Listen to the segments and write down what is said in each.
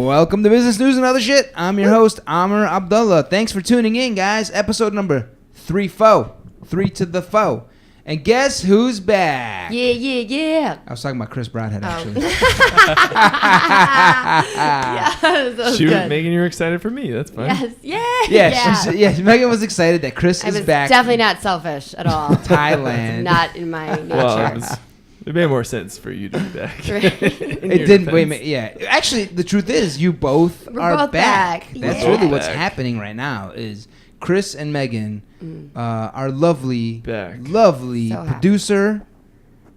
Welcome to Business News and Other Shit. I'm your host, Amr Abdullah. Thanks for tuning in, guys. Episode number 3 to the foe. And guess who's back? Yeah. I was talking about Chris Broadhead, actually. Shoot, Megan, you're excited for me. That's fine. Yes. Megan was excited that Chris is back. Definitely not selfish at all. Thailand. Not in my nature. Well, it made more sense for you to be back. It didn't. Wait, yeah. Actually, the truth is, you both are both back. That's Yeah. really what's happening right now. Is Chris and Megan, our lovely So producer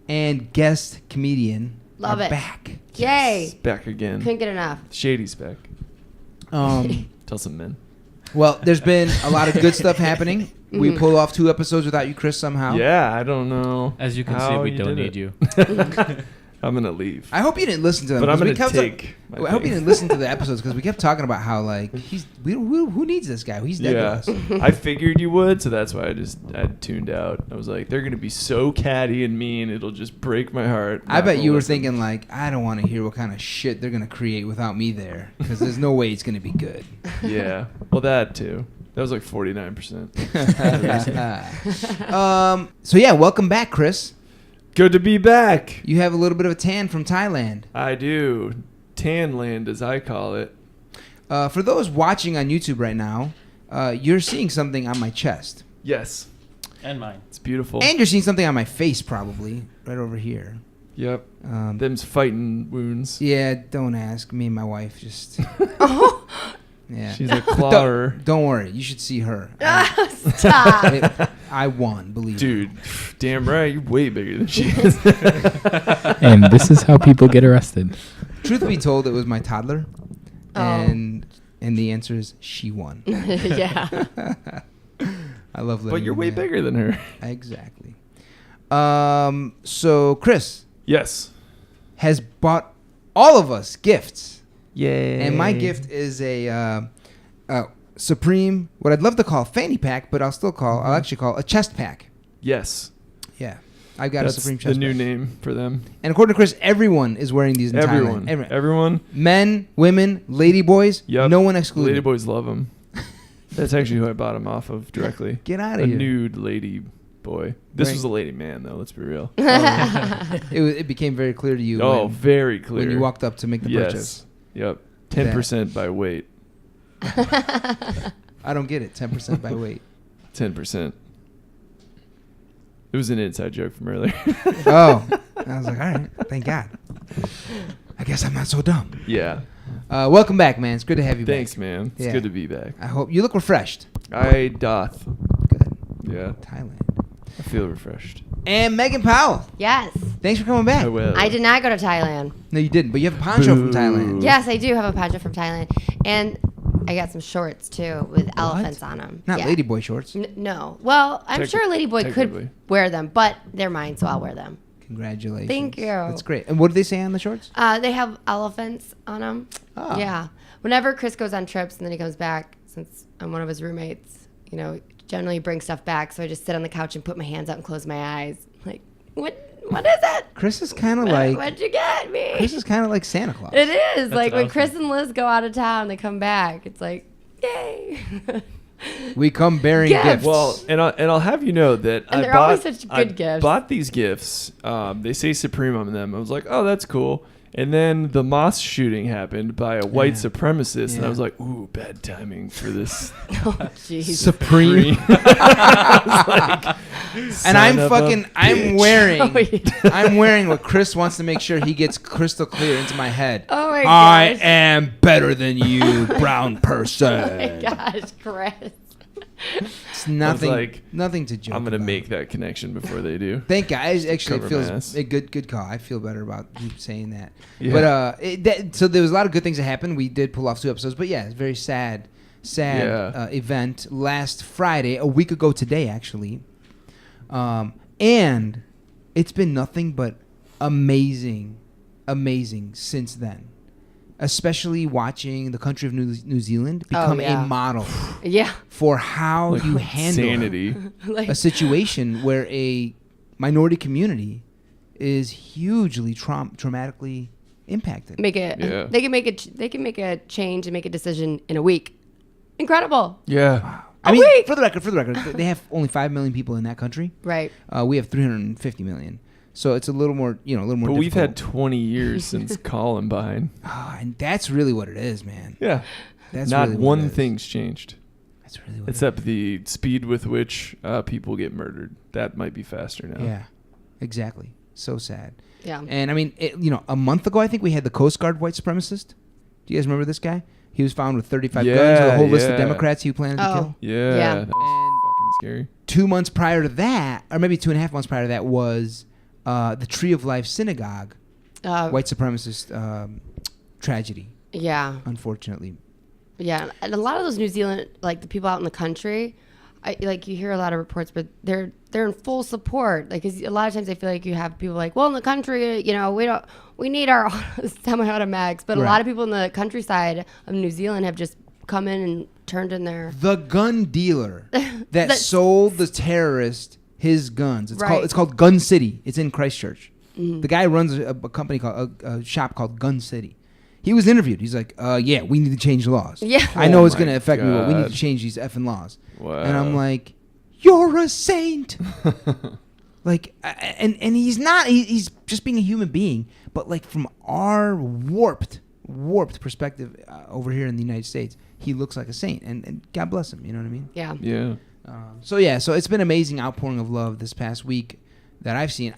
and guest comedian, Love are it. back. Yay. Back again. Couldn't get enough. Shady's back. Tell some men. Well, there's been a lot of good stuff happening. We pulled off 2 episodes without you, Chris, somehow. Yeah, I don't know. As you can see, we don't need you. I'm going to leave. I hope you didn't listen to them. But I'm going to take I hope you didn't listen to the episodes because we kept talking about how, like, who needs this guy? He's dead to us. I figured you would, so that's why I tuned out. I was like, they're going to be so catty and mean, it'll just break my heart. I bet you were thinking, like, I don't want to hear what kind of shit they're going to create without me there because there's no way it's going to be good. Yeah. Well, that too. That was like 49%. So, yeah, welcome back, Chris. Good to be back. You have a little bit of a tan from Thailand. I do. Tan land, as I call it. For those watching on YouTube right now, you're seeing something on my chest. Yes. And mine. It's beautiful. And you're seeing something on my face, probably, right over here. Yep. Them's fighting wounds. Yeah, don't ask. Me and my wife just... Yeah. She's a clawer. Don't worry. You should see her. Stop. I won, believe me. Dude, damn right. You're way bigger than she is. And this is how people get arrested. Truth be told, it was my toddler. And the answer is she won. Yeah. I love living But you're with way that. bigger than her. Exactly. So Chris Yes. has bought all of us gifts. Yay. And my gift is a Supreme, what I'd love to call a fanny pack, but I'll actually call a chest pack. Yes. Yeah. I've got That's a Supreme chest the new pack. name for them. And according to Chris, everyone is wearing these in Thailand. Everyone. Men, women, lady boys, Yep. no one excluded. Lady boys love them. That's actually who I bought them off of directly. Get out A of here. nude lady boy. This Right. was a lady man, though. Let's be real. It became very clear to you Very clear. when you walked up to make the purchase. Yep. 10% by weight. I don't get it. 10% by weight. 10%. It was an inside joke from earlier. Oh. I was like, all right. Thank God. I guess I'm not so dumb. Yeah. Welcome back, man. It's good to have you Thanks, back. man. It's Yeah. good to be back. I hope you look refreshed. I doth. Good. Yeah. Thailand. I feel refreshed. And Meghan Powell. Yes. Thanks for coming back. I will. I did not go to Thailand. No, you didn't, but you have a poncho from Boo. Thailand. Yes, I do have a poncho from Thailand. And I got some shorts, too, with elephants on them. Not ladyboy shorts. No. Well, I'm sure a ladyboy technically. could wear them, but they're mine, so I'll wear them. Congratulations. Thank you. That's great. And what do they say on the shorts? They have elephants on them. Oh. Yeah. Whenever Chris goes on trips and then he comes back, since I'm one of his roommates, generally bring stuff back. So I just sit on the couch and put my hands out and close my eyes. Like, what is it? Chris is kind of like... What'd you get me? Chris is kind of like Santa Claus. It is. That's Like when awesome. Chris and Liz go out of town, they come back. It's like, yay. We come bearing Gifts. gifts. Well, and I'll have you know that And I they're bought always such good gifts. bought these gifts. They say Supreme on them. I was like, oh, that's cool. And then the mosque shooting happened by a white supremacist, and I was like, ooh, bad timing for this. Oh, jeez. Supreme. And I'm wearing Oh, yeah. I'm wearing what Chris wants to make sure he gets crystal clear into my head. Oh, my I gosh. am better than you, brown person. Oh, my gosh, Chris. It's nothing, like, nothing to joke I'm gonna about. make that connection before they do. Thank God. Actually, it Cover feels my ass. a good call. I feel better about you saying that. Yeah. But so there was a lot of good things that happened. We did pull off 2 episodes, but yeah, it's a very sad event last Friday, a week ago today, actually. And it's been nothing but amazing since then. Especially watching the country of New Zealand become a model Yeah. for how you handle Sanity. Like, a situation where a minority community is hugely traumatically impacted. Make it. Yeah. They can make it. They can make a change and make a decision in a week. Incredible. Yeah. I mean, wait. for the record, they have only 5 million people in that country. Right. We have 350 million. So it's a little more, a little more But we've had difficult. 20 years since Columbine. And that's really what it is, man. Yeah. That's Not really what it one is. thing's changed. That's really what it Except the speed with which people get murdered. That might be faster now. is. Yeah, exactly. So sad. Yeah. And I mean, a month ago, I think we had the Coast Guard white supremacist. Do you guys remember this guy? He was found with 35 guns with a whole list of Democrats he planned to kill. Yeah. Yeah. That was fucking scary. 2 months prior to that, or maybe 2.5 months prior to that, was the Tree of Life Synagogue white supremacist tragedy, Yeah. unfortunately. Yeah, and a lot of those New Zealand, like the people out in the country, you hear a lot of reports, but they're in full support. Like, 'cause a lot of times I feel like you have people like, well, in the country, we need our semi-automatics, but a lot of people in the countryside of New Zealand have just come in and turned in their The gun dealer that sold the terrorist his guns. It's called Gun City. It's in Christchurch. The guy runs a company called a shop called Gun City. He was interviewed. He's like, yeah, we need to change the laws. Yeah. I know Oh it's going to my affect me, but we need God. to change these effing laws. Wow. And I'm like, you're a saint. Like, and he's not. He's just being a human being. But like from our warped perspective over here in the United States, he looks like a saint. And God bless him. You know what I mean? yeah. Yeah. So it's been amazing outpouring of love this past week that I've seen.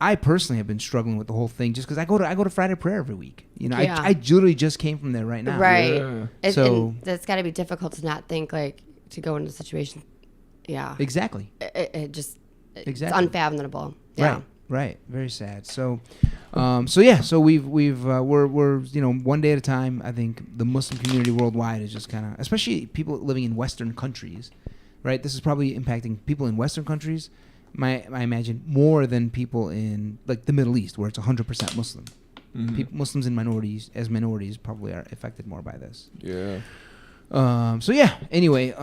I personally have been struggling with the whole thing just because I go to Friday prayer every week. Yeah. I literally just came from there right now. Right. Yeah. So- And that's got to be difficult to not think to go into a situation. Yeah. Exactly. It's Exactly. unfathomable. Yeah. Right. Very sad. So we're one day at a time. I think the Muslim community worldwide is just kind of, especially people living in Western countries, right? This is probably impacting people in Western countries. I imagine more than people in like the Middle East, where it's 100% Muslim. Mhm. Muslims and minorities probably are affected more by this. Yeah. Anyway,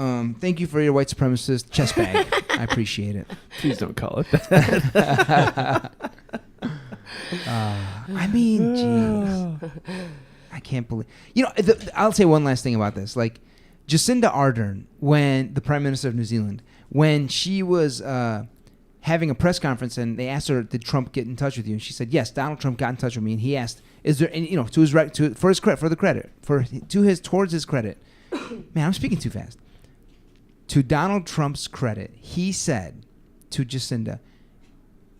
thank you for your white supremacist chest bag. I appreciate it. Please don't call it that. I mean, jeez. I can't believe. I'll say one last thing about this. Like, Jacinda Ardern, when the Prime Minister of New Zealand, when she was having a press conference and they asked her, "Did Trump get in touch with you?" And she said, "Yes, Donald Trump got in touch with me." And he asked, "Is there any, towards his credit?" Man, I'm speaking too fast. To Donald Trump's credit, he said to Jacinda,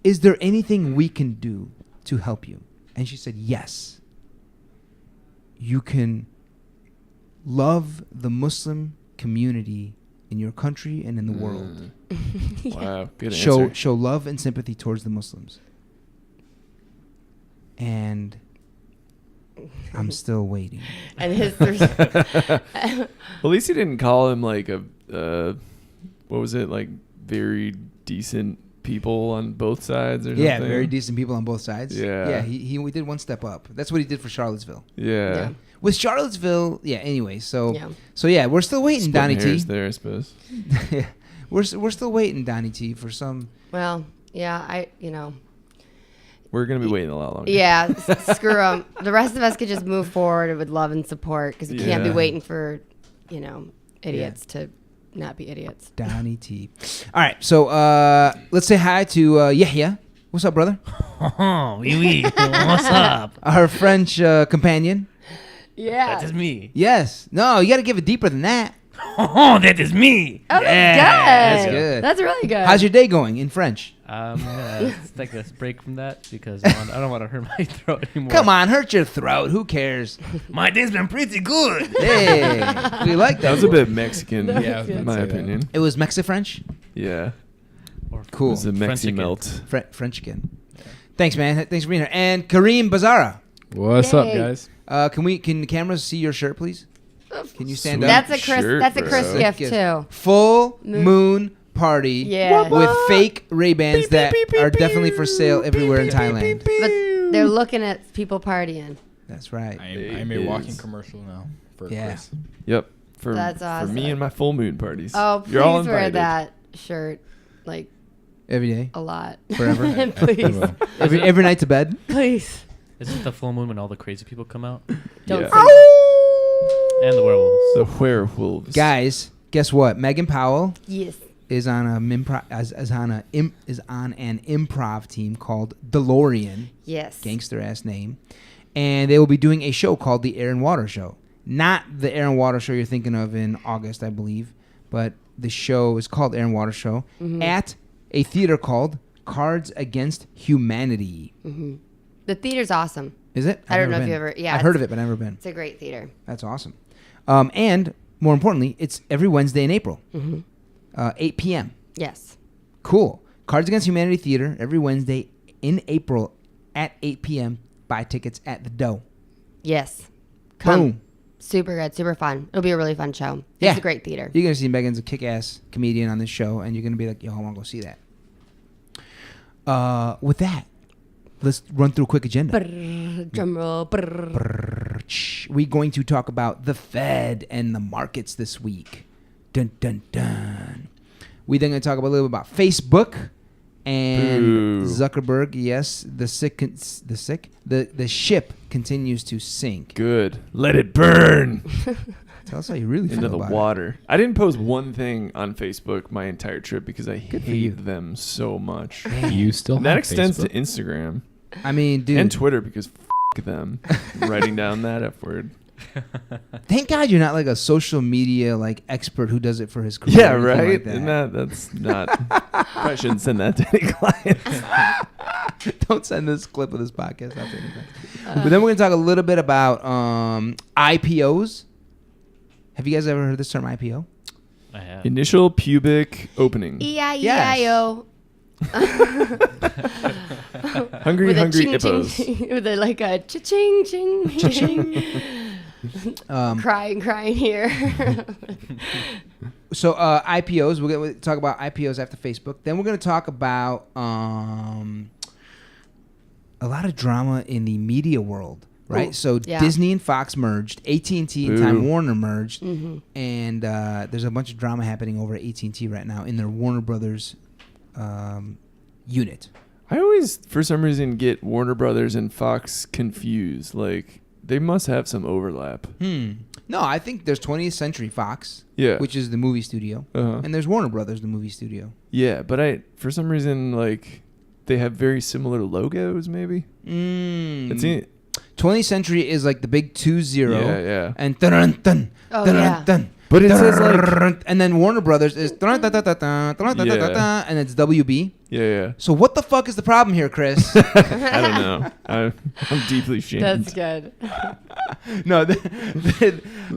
"Is there anything we can do to help you?" And she said, "Yes. You can love the Muslim community in your country and in the world. Wow, good answer. Show love and sympathy towards the Muslims." And I'm still waiting. And At least he didn't call him like what was it, like very decent people on both sides or something? Yeah, very decent people on both sides. Yeah. Yeah, he did one step up. That's what he did for Charlottesville. Yeah. With Charlottesville, anyway, so Yeah. we're still waiting, Donnie Splitting hairs T. there, I suppose. Yeah. We're still waiting, Donnie T, for some. Well, yeah, We're going to be waiting a lot longer. yeah, screw them. The rest of us could just move forward with love and support because we can't be Yeah. waiting for, idiots to not be idiots. Donnie T. All right, so let's say hi to Yahya. What's up, brother? Oh, oui. What's up? Our French companion. Yeah. That is me. Yes. No, you got to give it deeper than that. Oh, that is me. Oh, That's that's good. good. That's really good. How's your day going in French? Let's take a break from that because I don't want to hurt my throat anymore. Come on, hurt your throat. Who cares? My day's been pretty good. Hey, we like that. That was a bit Mexican, Yeah, in my opinion. It was Mexi-French? Yeah. Or Cool. It was a French Mexi again. melt. French again. Thanks, man. Thanks for being here. And Kareem Bazara. What's up, Yay. guys? Can the cameras see your shirt, please? Can you stand Sweet. up? That's a Chris. Shirt, That's a Chris bro. gift Gift. too. Full moon party Yeah. with fake Ray-Bans that are definitely for sale everywhere in Thailand. But they're looking at people partying. That's right. I'm It a walking is. commercial now for Yeah. Chris. Yep. For That's For me awesome. and my full moon parties. Oh, please You're all wear invited. that shirt like Every day. a lot. Forever? Please, Well, Every night to bed? please. Is it the full moon when all the crazy people come out? Don't Yeah. say And the werewolves. The werewolves. Guys, guess what? Meghan Powell yes. is on an improv team called DeLorean, Yes. gangster ass name, and they will be doing a show called the Air and Water Show. Not the Air and Water Show you're thinking of in August, I believe, but the show is called Air and Water Show at a theater called Cards Against Humanity. The theater's awesome. Is it? I don't know never if you been. ever. Yeah. I've heard of it, but never been. It's a great theater. That's awesome. And more importantly, it's every Wednesday in April, 8 p.m. Yes. Cool. Cards Against Humanity Theater every Wednesday in April at 8 p.m. Buy tickets at the Dough. Yes. Come. Boom. Super good. Super fun. It'll be a really fun show. Yeah. It's a great theater. You're going to see Megan's a kick-ass comedian on this show, and you're going to be like, yo, I want to go see that. With that, let's run through a quick agenda. Drum roll. We're going to talk about the Fed and the markets this week. Dun, dun, dun. We then going to talk a little bit about Facebook and Boo. Zuckerberg. Yes, the ship continues to sink. Good. Let it burn Tell us how you really feel into the about water. I didn't post one thing on Facebook my entire trip because I Good for you. hate them so much. You still And that have extends Facebook? to Instagram it. I mean, dude, and Twitter because them writing down that F word. thank God you're not like a social media like expert who does it for his career. Yeah, or anything right. like that. And that's not. I shouldn't send that to any clients. Don't send this clip of this podcast out to anybody. But then we're going to talk a little bit about IPOs. Have you guys ever heard this term IPO? I have. Initial pubic opening. E-I-E-I-O. Hungry, With a hungry ching, hippos. ching, with a, like a cha-ching, ching, ching. Crying here. So IPOs, we'll talk about IPOs after Facebook. Then we're going to talk about a lot of drama in the media world, right? Ooh, So yeah. Disney and Fox merged, AT&T and Boo. Time Warner merged, and there's a bunch of drama happening over at AT&T right now in their Warner Brothers unit. I always, for some reason, get Warner Brothers and Fox confused. Like, they must have some overlap. No, I think there's 20th Century Fox, Yeah. which is the movie studio, Uh-huh. and there's Warner Brothers, the movie studio. Yeah, but for some reason, like, they have very similar logos, maybe? It's 20th Century is like the big 2-0. Yeah, yeah. And dun dun Oh, dun yeah. dun. But it says, like... And then Warner Brothers is dun dun dun dun dun dun dun dun dun, and it's WB. Yeah, yeah. So what the fuck is the problem here, Chris? I don't know. I'm deeply shamed. That's good. No,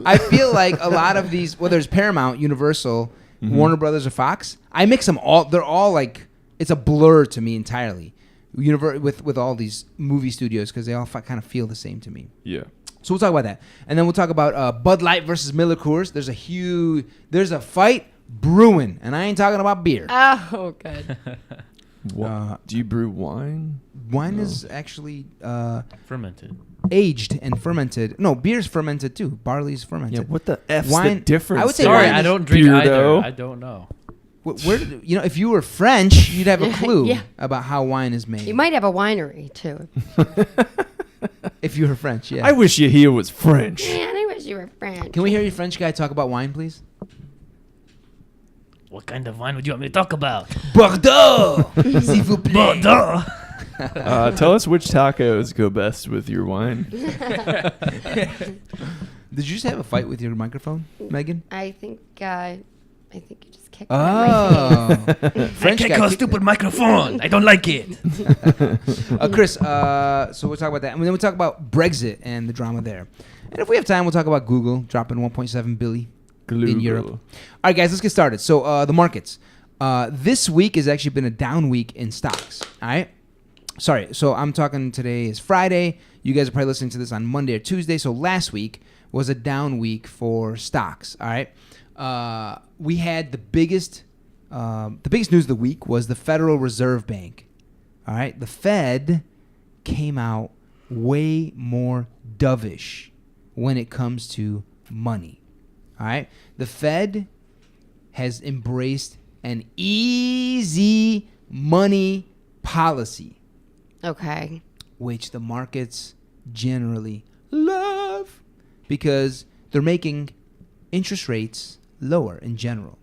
I feel like a lot of these, whether it's Paramount, Universal, Warner Brothers, or Fox, I mix them all. They're all like, it's a blur to me entirely. With all these movie studios because they all kind of feel the same to me. Yeah. So we'll talk about that, and then we'll talk about Bud Light versus Miller Coors. There's a fight brewing, and I ain't talking about beer. Oh, good. Do you brew wine? Wine is actually Fermented. aged and fermented. No, beer's fermented too. Barley's fermented. Yeah, what the F's Wine- the difference? I would say Sorry, wine I is don't drink either. Beardo. I don't know. Where did if you were French, you'd have a clue Yeah. about how wine is made. You might have a winery, too. If you were French, yeah. I wish you here was French. Man, I wish you were French. Can we hear your French guy talk about wine, please? What kind of wine would you want me to talk about? Bordeaux, s'il vous plaît. Bordeaux. Tell us which tacos go best with your wine. Did you just have a fight with your microphone, Megan? I think you just kicked Oh, French I guy. can't call stupid microphone. I don't like it. Chris, so we'll talk about that. And then we'll talk about Brexit and the drama there. And if we have time, we'll talk about Google dropping 1.7 billion in Europe. All right, guys, let's get started. So the markets. This week has actually been a down week in stocks. All right? Sorry. So I'm talking today is Friday. You guys are probably listening to this on Monday or Tuesday. So last week was a down week for stocks. All right? We had the biggest news of the week was the Federal Reserve Bank. All right, the Fed came out way more dovish when it comes to money. All right, the Fed has embraced an easy money policy. Okay. which the markets generally love because they're making interest rates lower in general.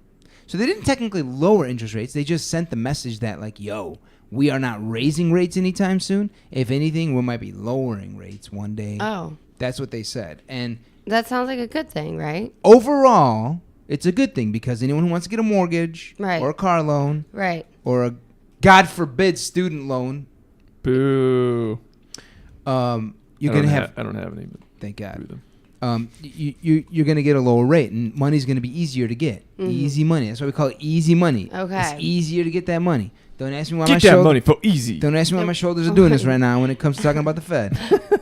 So they didn't technically lower interest rates. They just sent the message that, like, yo, we are not raising rates anytime soon. If anything, we might be lowering rates one day. Oh. That's what they said. And That sounds like a good thing, right? overall, it's a good thing because anyone who wants to get a mortgage Right. or a car loan Right. or a, God forbid, student loan, Boo. you're going to have... I don't have any. But Thank boo God. them. You're going to get a lower rate, and money's going to be easier to get. Easy money. That's why we call it easy money. Okay. It's easier to get that money. Don't ask me why Get that money for easy. Don't ask me why my shoulders are doing this right now when it comes to talking about the Fed.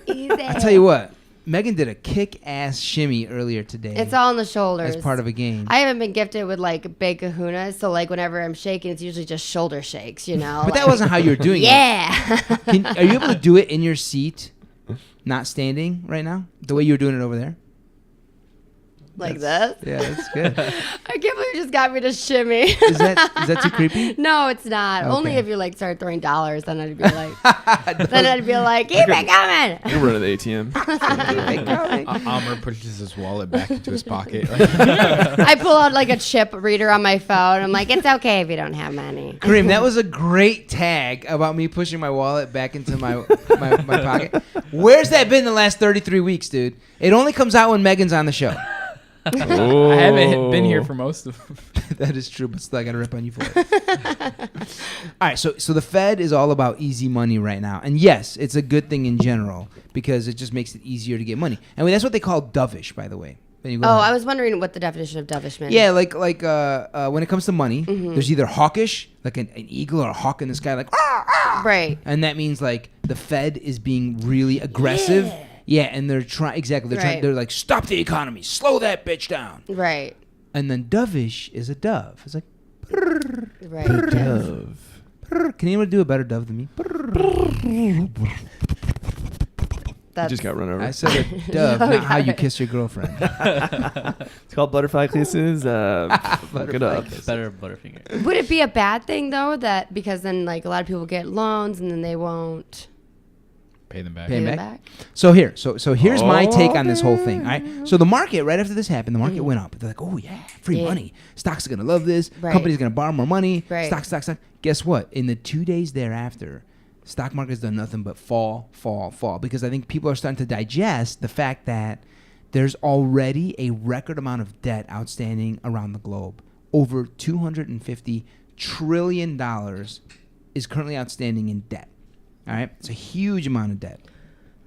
Easy. I tell you what, Meghan did a kick-ass shimmy earlier today. It's all on the shoulders. as part of a game. I haven't been gifted with like big kahunas, so like whenever I'm shaking, it's usually just shoulder shakes, you know. But like, that wasn't how you were doing it. Yeah. Are you able to do it in your seat, not standing right now, the way you were doing it over there? Like this. Yeah, that's good. I can't believe you just got me to shimmy. Is that too creepy? No, it's not. Only Okay. if you like start throwing dollars, then I'd be like, keep it coming. You're running the ATM. Amr pushes his wallet back into his pocket. I pull out like a chip reader on my phone. I'm like, it's okay if you don't have money. Kareem, that was a great tag about me pushing my wallet back into my pocket. Where's that been the last 33 weeks, dude? It only comes out when Megan's on the show. Oh. I haven't been here for most of them. That is true, but still I got to rip on you for it. All right, so the Fed is all about easy money right now. And yes, it's a good thing in general because it just makes it easier to get money. And that's what they call dovish, by the way. Then you go Oh, ahead. I was wondering what the definition of dovish meant. Yeah, like when it comes to money, there's either hawkish, like an eagle or a hawk in the sky, like, "Ah, ah," Right. and that means like the Fed is being really aggressive. Yeah, and they're trying exactly. They're trying. Right. They're like, stop the economy, slow that bitch down. Right. And then dovish is a dove. It's like, Right. Dove. can anyone do a better dove than me? That's, Just got run over. I said a dove, Oh, not how got you it. kiss your girlfriend. It's called butterfly kisses. Look it up. Better Butterfinger. Would it be a bad thing though that because then like a lot of people get loans and then they won't Pay them back. Pay 'em pay them back? back? So here's my take on this whole thing. All right. So the market, right after this happened, the market went up. They're like, oh yeah, free Yeah. money. Stocks are gonna love this. Right. Companies are gonna borrow more money. Right. Stock. Guess what? In the 2 days thereafter, stock market's done nothing but fall, because I think people are starting to digest the fact that there's already a record amount of debt outstanding around the globe. Over $250 trillion is currently outstanding in debt. All right, it's a huge amount of debt.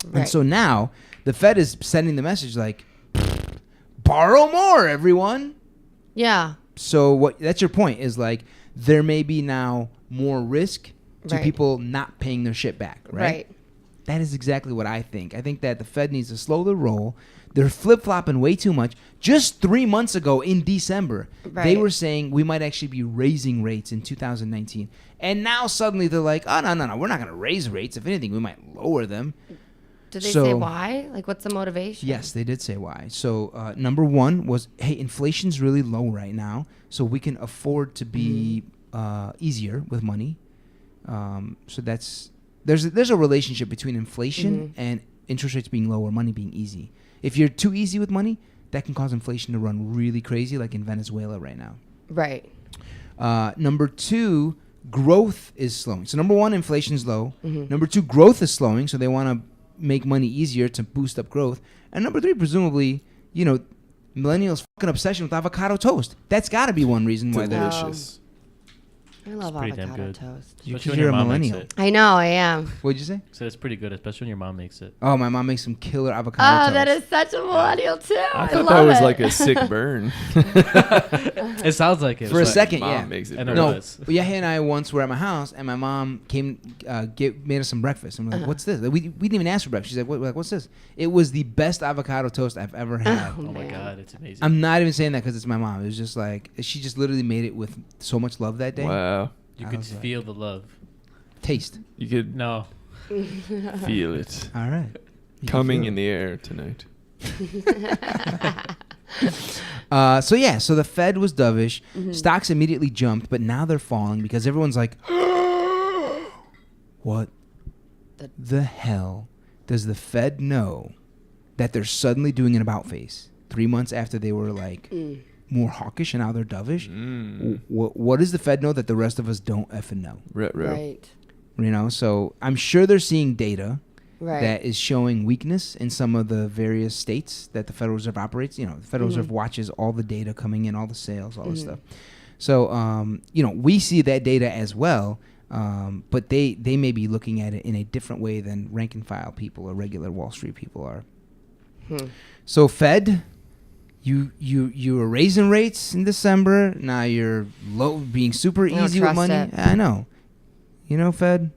Right. And so now the Fed is sending the message like, borrow more, everyone. Yeah. So that's your point is like there may be now more risk to Right. people not paying their shit back, right? Right. That is exactly what I think. I think that the Fed needs to slow the roll. They're flip-flopping way too much. Just 3 months ago in December, they Right. were saying we might actually be raising rates in 2019. And now suddenly they're like, oh, no, we're not going to raise rates. If anything, we might lower them. Did they So- say why? Like, what's the motivation? Yes, they did say why. So number one was, hey, inflation's really low right now, so we can afford to be easier with money. So there's a relationship between inflation and interest rates being low or money being easy. If you're too easy with money, that can cause inflation to run really crazy, like in Venezuela right now. Right. Number two, growth is slowing. So number one, inflation's low. Number two, growth is slowing, so they want to make money easier to boost up growth. And number three, presumably, millennials' fucking obsession with avocado toast. That's got to be one reason why they're... Delicious. I love pretty damn avocado good. toast. You- Especially when you're your a mom makes millennial. it. I know, I am. What'd you say? So it's pretty good, especially when your mom makes it. Oh, my mom makes some killer avocado Oh, toast. that is such a millennial too. I I thought love that was it. like a sick burn. It sounds like it. For a Like, second, mom yeah. makes it I know burn. No, it is. Yahya and I once were at my house, and my mom came, made us some breakfast. And we're like, "What's this?" We didn't even ask for breakfast. She's like, "What's this?" It was the best avocado toast I've ever had. Oh, Oh my man. god, it's amazing. I'm not even saying that because it's my mom. It was just like she just literally made it with so much love that day. Wow. You I could was like- feel the love. Taste. You could No. feel it All right. You can coming feel in the air tonight. So the Fed was dovish. Stocks immediately jumped, but now they're falling because everyone's like, "What? the hell does the Fed know that they're suddenly doing an about face 3 months after they were like more hawkish and now they're dovish? What does the Fed know that the rest of us don't effing know? Right. You know, so I'm sure they're seeing data Right. that is showing weakness in some of the various states that the Federal Reserve operates. You know, the Federal Reserve watches all the data coming in, all the sales, all this stuff. So, you know, we see that data as well, but they may be looking at it in a different way than rank and file people or regular Wall Street people are. So, Fed, you were raising rates in December. Now you're being super easy with money. I know. You know, Fed.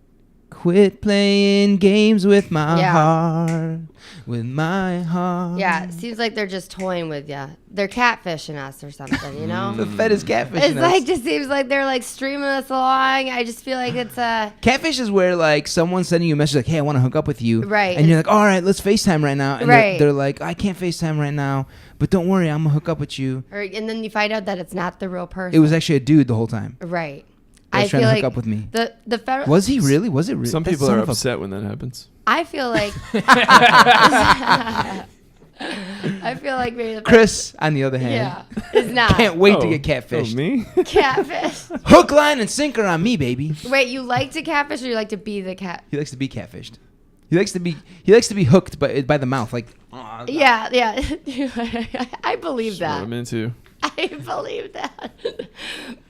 Quit playing games with my heart, with my heart. Yeah, it seems like they're just toying with you. They're catfishing us or something, you know? The Fed is catfishing It's us. like, just seems like they're like streaming us along. I just feel like it's Catfish is where like someone's sending you a message like, hey, I want to hook up with you. Right. And you're like, all right, let's FaceTime right now. And Right. they're like, I can't FaceTime right now, but don't worry, I'm going to hook up with you. and then you find out that it's not the real person. It was actually a dude the whole time. Right. That was trying to hook up with me. The federal Was he really? Was it really? Some people are upset when that happens. I feel like I feel like maybe the Chris, on the other hand, is not. can't wait to get catfished. Oh, me? Catfish. Hook, line, and sinker on me, baby. Wait, you like to catfish or you like to be the cat? He likes to be catfished. He likes to be hooked by the mouth, like. Yeah. I believe That's what that. I'm into. I believe that.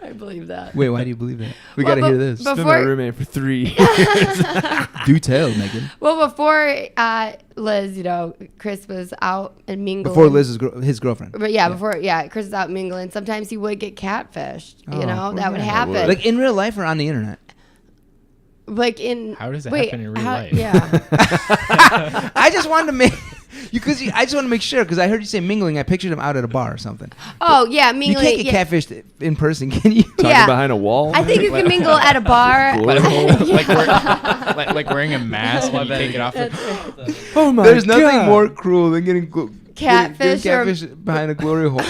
I believe that. Wait, why do you believe that? We Well, gotta hear this. but- Been my Before- roommate for 3 years. Do tell, Megan. Well, before Liz, you know, Chris was out and mingling. Before Liz is his girlfriend. But before Chris was out mingling. Sometimes he would get catfished. Oh, You know, well, that would yeah. happen. Would. Like in real life or on the internet? Like in. How does it wait, happen in real how- life? Yeah. I just wanted to make I just want to make sure because I heard you say mingling. I pictured him out at a bar or something. Oh yeah, You mingling. can't get catfished in person, can you? Talking Yeah. behind a wall. I think you can mingle at a bar. like wearing a mask and you take it off. Oh my There's nothing more cruel than getting Catfish or- catfish behind a glory hole.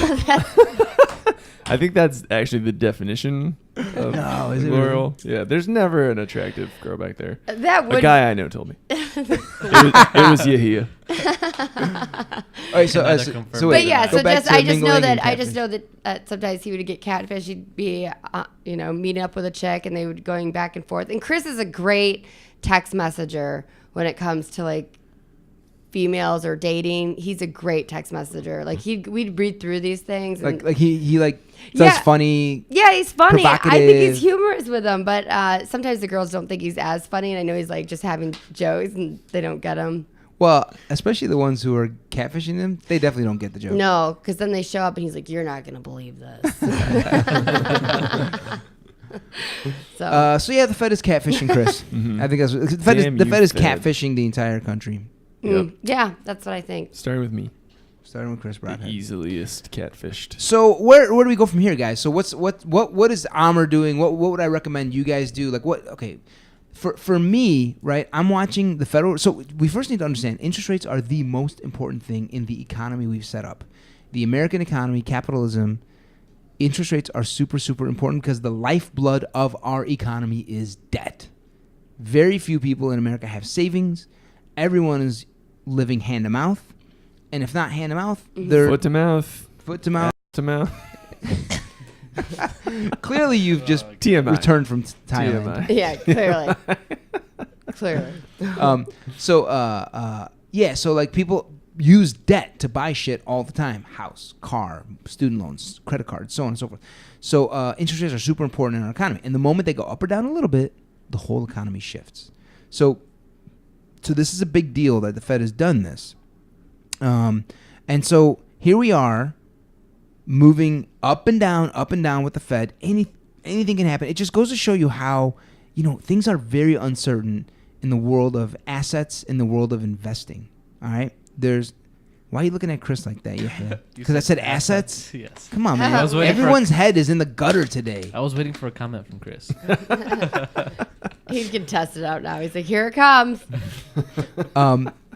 I think that's actually the definition of No, is it glory really? hole. Yeah, there's never an attractive girl back there. That A would. guy I know told me. it was Yahia. All right, so Another confirmed. wait, But yeah, go so back just to I just know mingling that and catfish. sometimes he would get catfish. He'd be meeting up with a chick and they would going back and forth. And Chris is a great text messenger when it comes to like females or dating. He's a great text messenger. Like we'd read through these things and like he like does Yeah. funny. yeah, he's funny. I think provocative. he's humorous with them, but sometimes the girls don't think he's as funny. And I know he's like just having jokes and they don't get him. Well, especially the ones who are catfishing them, they definitely don't get the joke. No, because then they show up and he's like, "You're not gonna believe this." So yeah, the Fed is catfishing Chris. I think that's the Fed. Damn The you, Fed is Fed. catfishing the entire country, Yeah, that's what I think. Starting with me. starting with Chris The Broadhead. easiest catfished. So where do we go from here, guys? So what is Amr doing? What would I recommend you guys do? Like what? Okay, for me, right? I'm watching the federal. So we first need to understand interest rates are the most important thing in the economy we've set up. The American economy, capitalism. Interest rates are super, super important because the lifeblood of our economy is debt. Very few people in America have savings. Everyone is living hand to mouth. And if not hand to mouth, they're Foot to mouth. foot to mouth. To mouth. Clearly, you've just TMI. returned from Thailand. TMI. Yeah, clearly. So like people use debt to buy shit all the time. House, car, student loans, credit cards, so on and so forth. So interest rates are super important in our economy. And the moment they go up or down a little bit, the whole economy shifts. So this is a big deal that the Fed has done this. And so here we are moving up and down with the Fed. Anything can happen. It just goes to show you how, things are very uncertain in the world of assets, in the world of investing. All right? Why are you looking at Chris like that? Yeah. Because I said assets? Yes. Come on, man. I was waiting for Everyone's head is in the gutter today. I was waiting for a comment from Chris. He can test it out now. He's like, here it comes.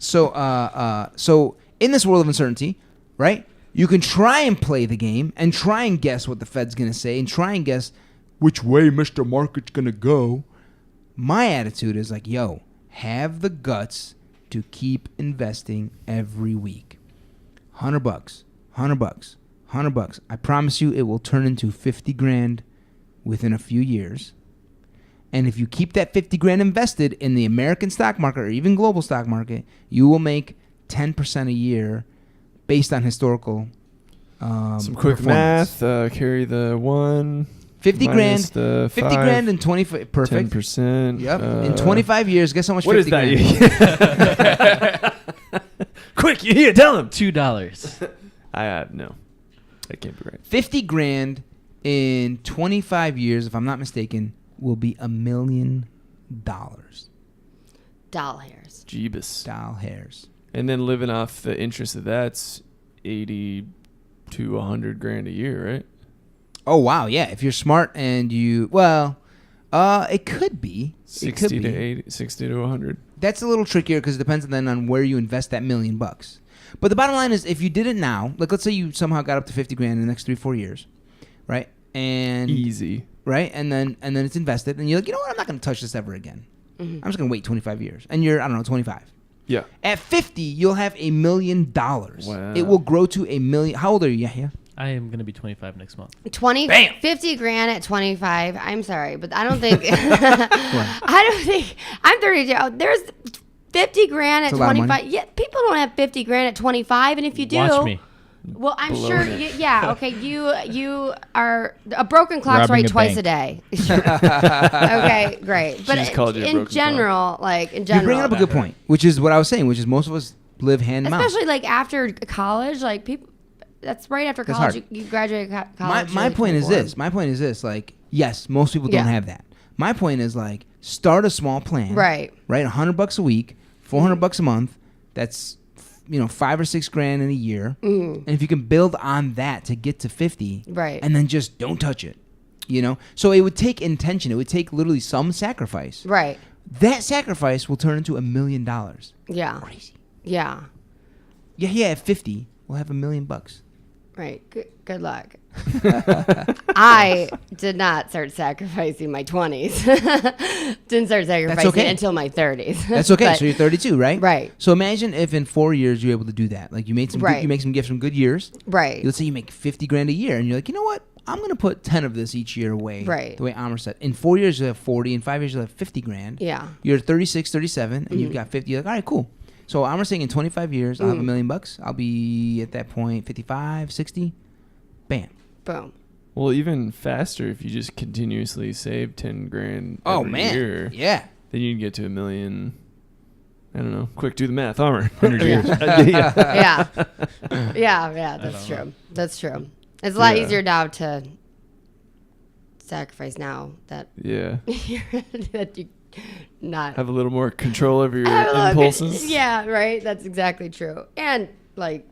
So in this world of uncertainty, right? You can try and play the game and try and guess what the Fed's going to say and try and guess which way Mr. Market's going to go. My attitude is like, have the guts to keep investing every week. $100, $100. I promise you it will turn into 50 grand within a few years. And if you keep that 50 grand invested in the American stock market or even global stock market, you will make 10% a year based on historical some quick performance. math. Carry the 1. 50 minus grand. The 50 grand in 25. Perfect. 10%. Yep. In 25 years, guess how much What 50 is grand that? Quick, you hear? Tell him. $2. No. That can't be right. 50 grand in 25 years, if I'm not mistaken, will be $1 million. Doll hairs. Jeebus. Doll hairs. And then living off the interest of that's 80 to 100 grand a year, right? Oh, wow. Yeah. If you're smart and you, it could be. 60 to 80, 60 to 100. That's a little trickier because it depends then on where you invest that $1 million. But the bottom line is, if you did it now, like let's say you somehow got up to 50 grand in the next 3-4 years, right? And Easy. right? And then it's invested, and you're like, you know what? I'm not going to touch this ever again. I'm just going to wait 25 years, and you're 25. Yeah. At 50, you'll have $1 million. Wow. It will grow to $1 million. How old are you, Yahya? I am going to be 25 next month. 50 grand at 25. I'm sorry, but I don't think I'm 32. There's 50 grand at It's a lot of 25. money. Yeah, people don't have 50 grand at 25, and if you do, Watch me. well, I'm Blowing sure. it. Yeah, okay. You are a broken clock's Robbing right a twice bank. a day. Okay, great. But just called you a in broken general, You're bringing up a good point, which is what I was saying, which is most of us live hand to mouth. especially like after college, like people. That's right after That's college. hard. You graduate college. My you're point is 24. this. My point is this. Like, yes, most people don't Yeah. have that. My point is like, start a small plan. Right. Right. $100 a week, $400 a month. That's 5 or 6 grand in a year. And if you can build on that to get to 50, Right. and then just don't touch it. So it would take intention. It would take literally some sacrifice. Right. That sacrifice will turn into $1 million. Yeah. Crazy. Yeah. Yeah. At 50, we'll have $1 million. Right. Good luck. I did not start sacrificing in my 20s. Didn't start sacrificing okay. until my 30s. That's okay. But- So you're 32, right? Right. So imagine if in 4 years you're able to do that. Like you made some, Right. you make some gifts from good years. Right. Let's say you make 50 grand a year, and you're like, you know what? I'm gonna put 10 of this each year away. Right. The way Amr said. In 4 years you'll have 40. In 5 years you'll have 50 grand. Yeah. You're 36, 37, and you've got 50. You're like, all right, cool. So Amr saying in 25 years I'll have $1 million. I'll be at that point 55, 60. Bam. Boom. Well, even faster if you just continuously save 10 grand every year. Yeah. Then you'd get to $1 million. I don't know. Quick, do the math. Armor. 100 years. Yeah. Yeah. That's don't true. know. That's true. It's a lot Yeah. easier now to sacrifice now that Yeah. that you not Have a little more control over your I don't know, impulses. Yeah, right. That's exactly true. And like,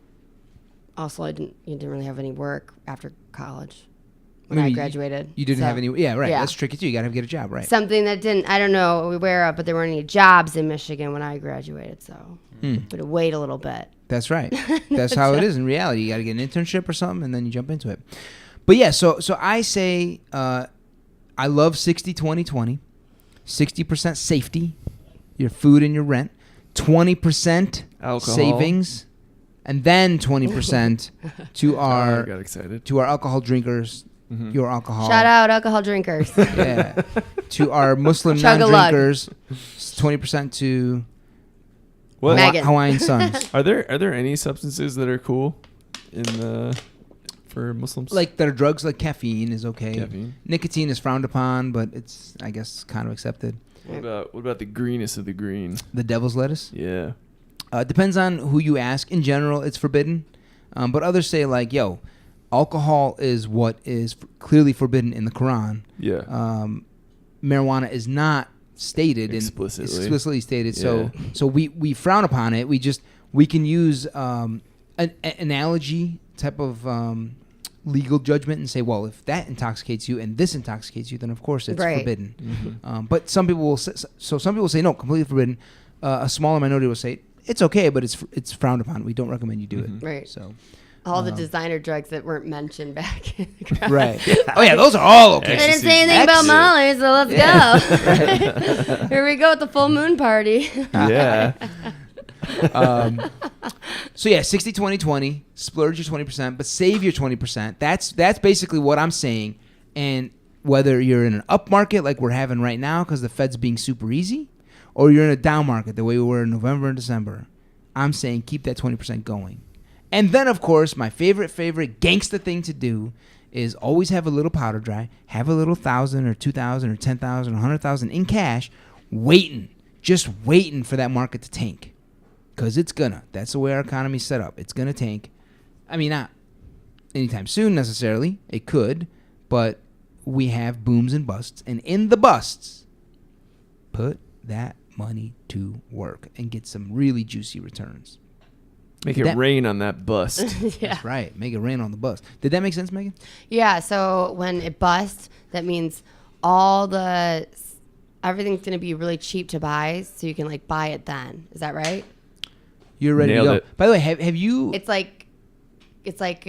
also, you didn't really have any work after college when I Maybe graduated. You didn't So, have any. Yeah, right. yeah. That's tricky too. You gotta get a job, right? Something that didn't. I don't know where, but there weren't any jobs in Michigan when I graduated. So, but wait a little bit. That's right. That's how it is in reality. You got to get an internship or something, and then you jump into it. But yeah, so I say I love 60-20-20. 60% safety, your food and your rent. 20% Alcohol. savings, and then 20% to I our got excited. to our alcohol drinkers. Your alcohol. Shout out alcohol drinkers. Yeah. To our Muslim Chug-a-lug. non-drinkers. 20% to What? Megan. Hawaiian Suns. Are there any substances that are cool for Muslims? Like there are drugs like caffeine is okay. Caffeine. Nicotine is frowned upon, but it's I guess kind of accepted. What about the greenest of the green? The devil's lettuce. Yeah. Depends on who you ask. In general, it's forbidden, but others say like, yo, alcohol is what is clearly forbidden in the Quran. Yeah. Marijuana is not stated Explicitly. stated. Yeah. So we frown upon it. We can use an analogy type of legal judgment and say, well, if that intoxicates you and this intoxicates you, then of course it's Right. forbidden. But some people will say, some people say no, completely forbidden. A smaller minority will say it's okay, but it's frowned upon. We don't recommend you do it. Right. So, All the designer drugs that weren't mentioned back in the crowd. Right. Oh yeah, those are all okay. They didn't say anything about Molly, so let's go. Here we go at the full moon party. Yeah. So yeah, 60, 20, 20. Splurge your 20%, but save your 20%. That's basically what I'm saying. And whether you're in an up market like we're having right now because the Fed's being super easy, or you're in a down market the way we were in November and December, I'm saying keep that 20% going. And then, of course, my favorite gangsta thing to do is always have a little powder dry, have a little 1,000 or 2,000 or 10,000 or 100,000 in cash, just waiting for that market to tank. Because it's gonna. That's the way our economy's set up. It's gonna tank. I mean, not anytime soon necessarily. It could, but we have booms and busts. And in the busts, put that money to work and get some really juicy returns. Make it rain on that bust. Yeah. That's right. Make it rain on the bust. Did that make sense, Megan? Yeah. So when it busts, that means everything's going to be really cheap to buy, so you can like buy it then. Is that right? You're ready Nailed to go. it. By the way, have you? It's like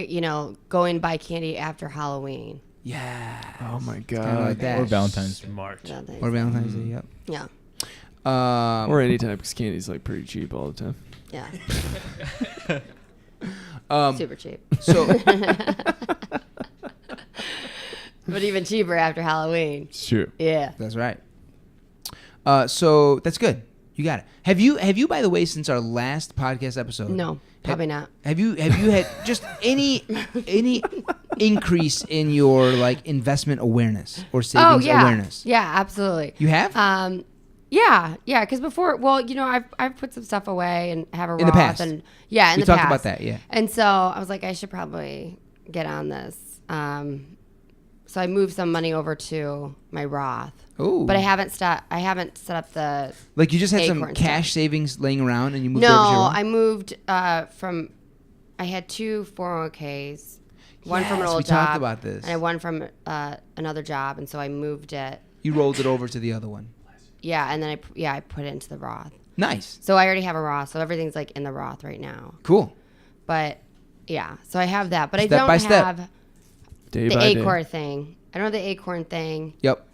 going buy candy after Halloween. Yeah. Oh my Kinda god. like that. Or Valentine's Day. Smart. Yeah, thanks. Or Valentine's Day. Yep. Yeah. Or any time, because candy's like pretty cheap all the time. Yeah. Super cheap. So But even cheaper after Halloween. Sure. Yeah. that's right. So that's good. You got it. Have you by the way, since our last podcast episode? No, probably not. Have you had just any increase in your like investment awareness or savings awareness? Yeah, absolutely. You have? Yeah. Because before, I've put some stuff away and have a Roth. In the past. And, yeah, in We the past. talked about that, yeah. And so I was like, I should probably get on this. So I moved some money over to my Roth. Ooh. But I haven't set up the. Like you just had some Acorn cash savings laying around and you moved No, over to your Roth? I moved from. I had two 401ks, one from an Yes, old we job, talked about this. and one from another job, and so I moved it. You rolled it over to the other one. Yeah, and then I put it into the Roth. Nice. So I already have a Roth, so everything's like in the Roth right now. Cool. But yeah, so I have that, but Step I don't by step. have Day the by day. Acorn thing. I don't have the Acorn thing, Yep.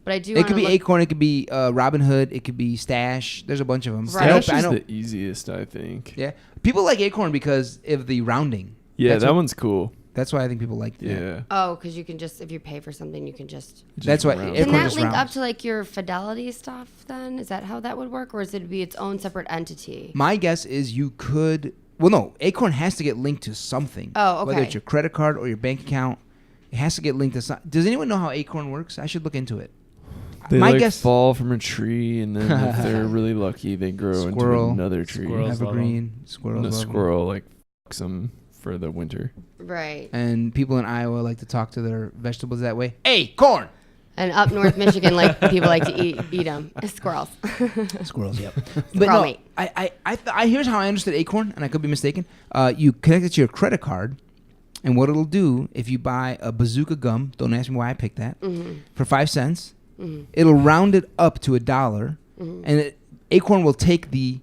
but I do. It could be look, Acorn. It could be Robinhood. It could be Stash. There's a bunch of them. Right. Stash is the easiest, I think. Yeah. People like Acorn because of the rounding. Yeah, That's that what- one's cool. That's why I think people like that. Yeah. Oh, because you can just, if you pay for something, you can just. That's why round. Can Acorn that just link up rounds. to like your Fidelity stuff then? Is that how that would work? Or is it be its own separate entity? My guess is you could. Well, no. Acorn has to get linked to something. Oh, okay. Whether it's your credit card or your bank account, it has to get linked to something. Does anyone know how Acorn works? I should look into it. They My like guess. fall from a tree, and then if they're really lucky, they grow Squirrel. into another tree. Squirrels love 'em. Evergreen And squirrels. the love 'em. squirrel like fucks them for the winter. Right. And people in Iowa like to talk to their vegetables that way. Hey, corn. And up north Michigan, like people like to eat them. Squirrels. Squirrels, yep. But Squirrel no, meat. I here's how I understood Acorn, and I could be mistaken. You connect it to your credit card, and what it'll do if you buy a bazooka gum, don't ask me why I picked that, for 5 cents, it'll round it up to $1, and Acorn will take the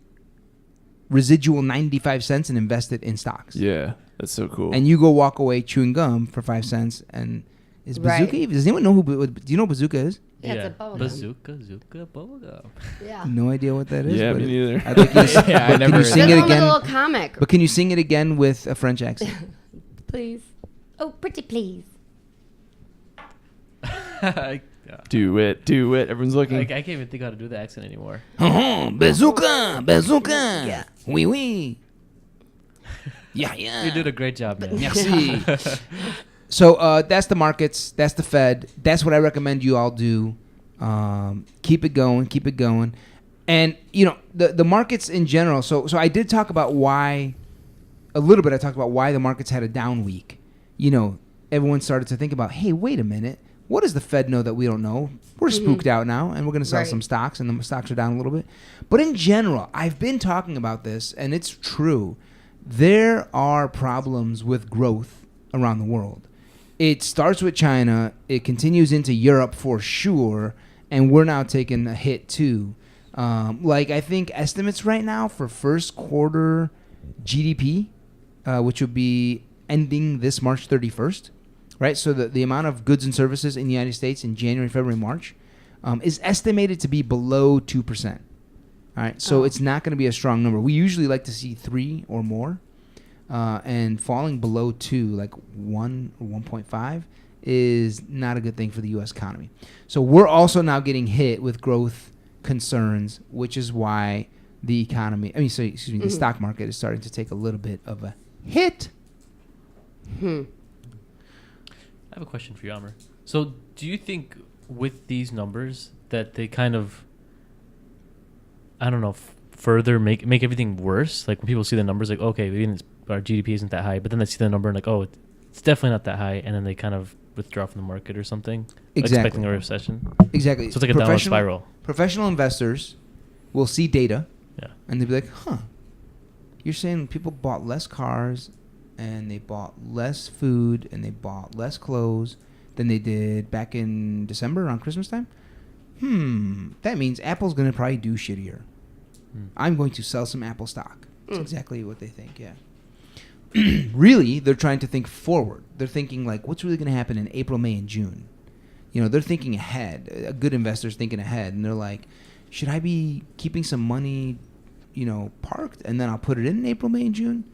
residual 95 cents and invest it in stocks. Yeah, that's so cool. And you go walk away chewing gum for 5 cents, and is bazooka? Right. Does anyone know who? Do you know what bazooka is? Yeah, it's a bubble gum. Bazooka, bubblegum. Yeah. No idea what that is. yeah, but me neither. I'd like you to, Yeah, I but never can you heard sing of it There's one with a again? little comic. But can you sing it again with a French accent? Please. Oh, pretty please. Yeah. Do it. Everyone's looking. I can't even think how to do the accent anymore. Bazooka, bazooka. Oui, oui. Yeah, yeah. You did a great job, man. Merci. So that's the markets. That's the Fed. That's what I recommend you all do. Keep it going. And, the markets in general. So I did talk about why, a little bit I talked about why the markets had a down week. Everyone started to think about, hey, wait a minute. What does the Fed know that we don't know? We're spooked out now, and we're going to sell Right. some stocks, and the stocks are down a little bit. But in general, I've been talking about this, and it's true. There are problems with growth around the world. It starts with China. It continues into Europe for sure, and we're now taking a hit too. I think estimates right now for first quarter GDP, which would be ending this March 31st, right? So the amount of goods and services in the United States in January, February, March is estimated to be below 2%. All right, so it's not going to be a strong number. We usually like to see 3 or more, and falling below 2, like 1 or 1.5, is not a good thing for the U.S. economy. So we're also now getting hit with growth concerns, which is why the economy, the stock market is starting to take a little bit of a hit. I have a question for you, Amr. So do you think with these numbers that they kind of, I don't know, further make everything worse? Like when people see the numbers, like, okay, maybe our GDP isn't that high, but then they see the number and like, oh, it's definitely not that high, and then they kind of withdraw from the market or something, expecting a recession. Exactly. So it's like a downward spiral. Professional investors will see data, yeah, and they'll be like, huh, you're saying people bought less cars, and they bought less food, and they bought less clothes than they did back in December around Christmas time? That means Apple's going to probably do shittier. I'm going to sell some Apple stock. That's exactly what they think, yeah. Really, they're trying to think forward. They're thinking, like, what's really going to happen in April, May, and June? You know, they're thinking ahead. A good investor's thinking ahead, and they're like, should I be keeping some money, parked, and then I'll put it in April, May, and June?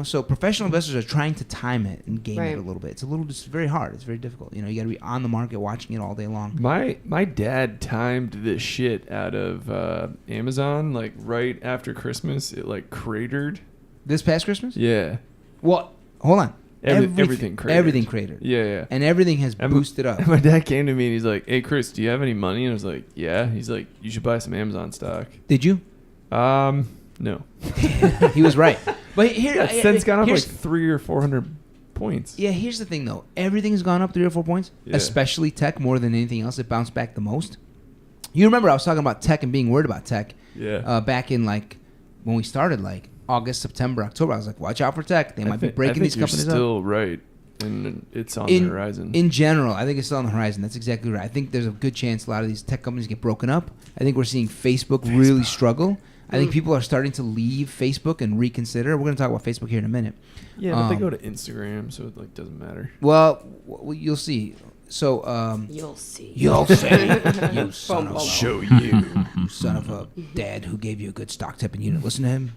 So professional investors are trying to time it and game it a little bit. It's very hard. It's very difficult. You got to be on the market watching it all day long. My dad timed this shit out of Amazon, like right after Christmas. It like cratered. This past Christmas? Yeah. Well, hold on. Everything cratered. Everything cratered. Yeah. And everything has boosted up. My dad came to me and he's like, "Hey, Chris, do you have any money?" And I was like, "Yeah." He's like, "You should buy some Amazon stock." Did you? No. He was right. But here, it's gone up like 300 or 400 points. Yeah, here's the thing though. Everything's gone up 3 or 4 points, especially tech more than anything else. It bounced back the most. You remember I was talking about tech and being worried about tech. Yeah. Back in like when we started, like August, September, October. I was like, watch out for tech. They might be breaking these companies up. You're still right. And it's on the horizon. In general, I think it's still on the horizon. That's exactly right. I think there's a good chance a lot of these tech companies get broken up. I think we're seeing Facebook really struggle. I think people are starting to leave Facebook and reconsider. We're going to talk about Facebook here in a minute. Yeah, but they go to Instagram, so it like doesn't matter. Well, you'll see. So you'll see. You'll see. You son of I'll show you. You son of a dad who gave you a good stock tip and you didn't listen to him.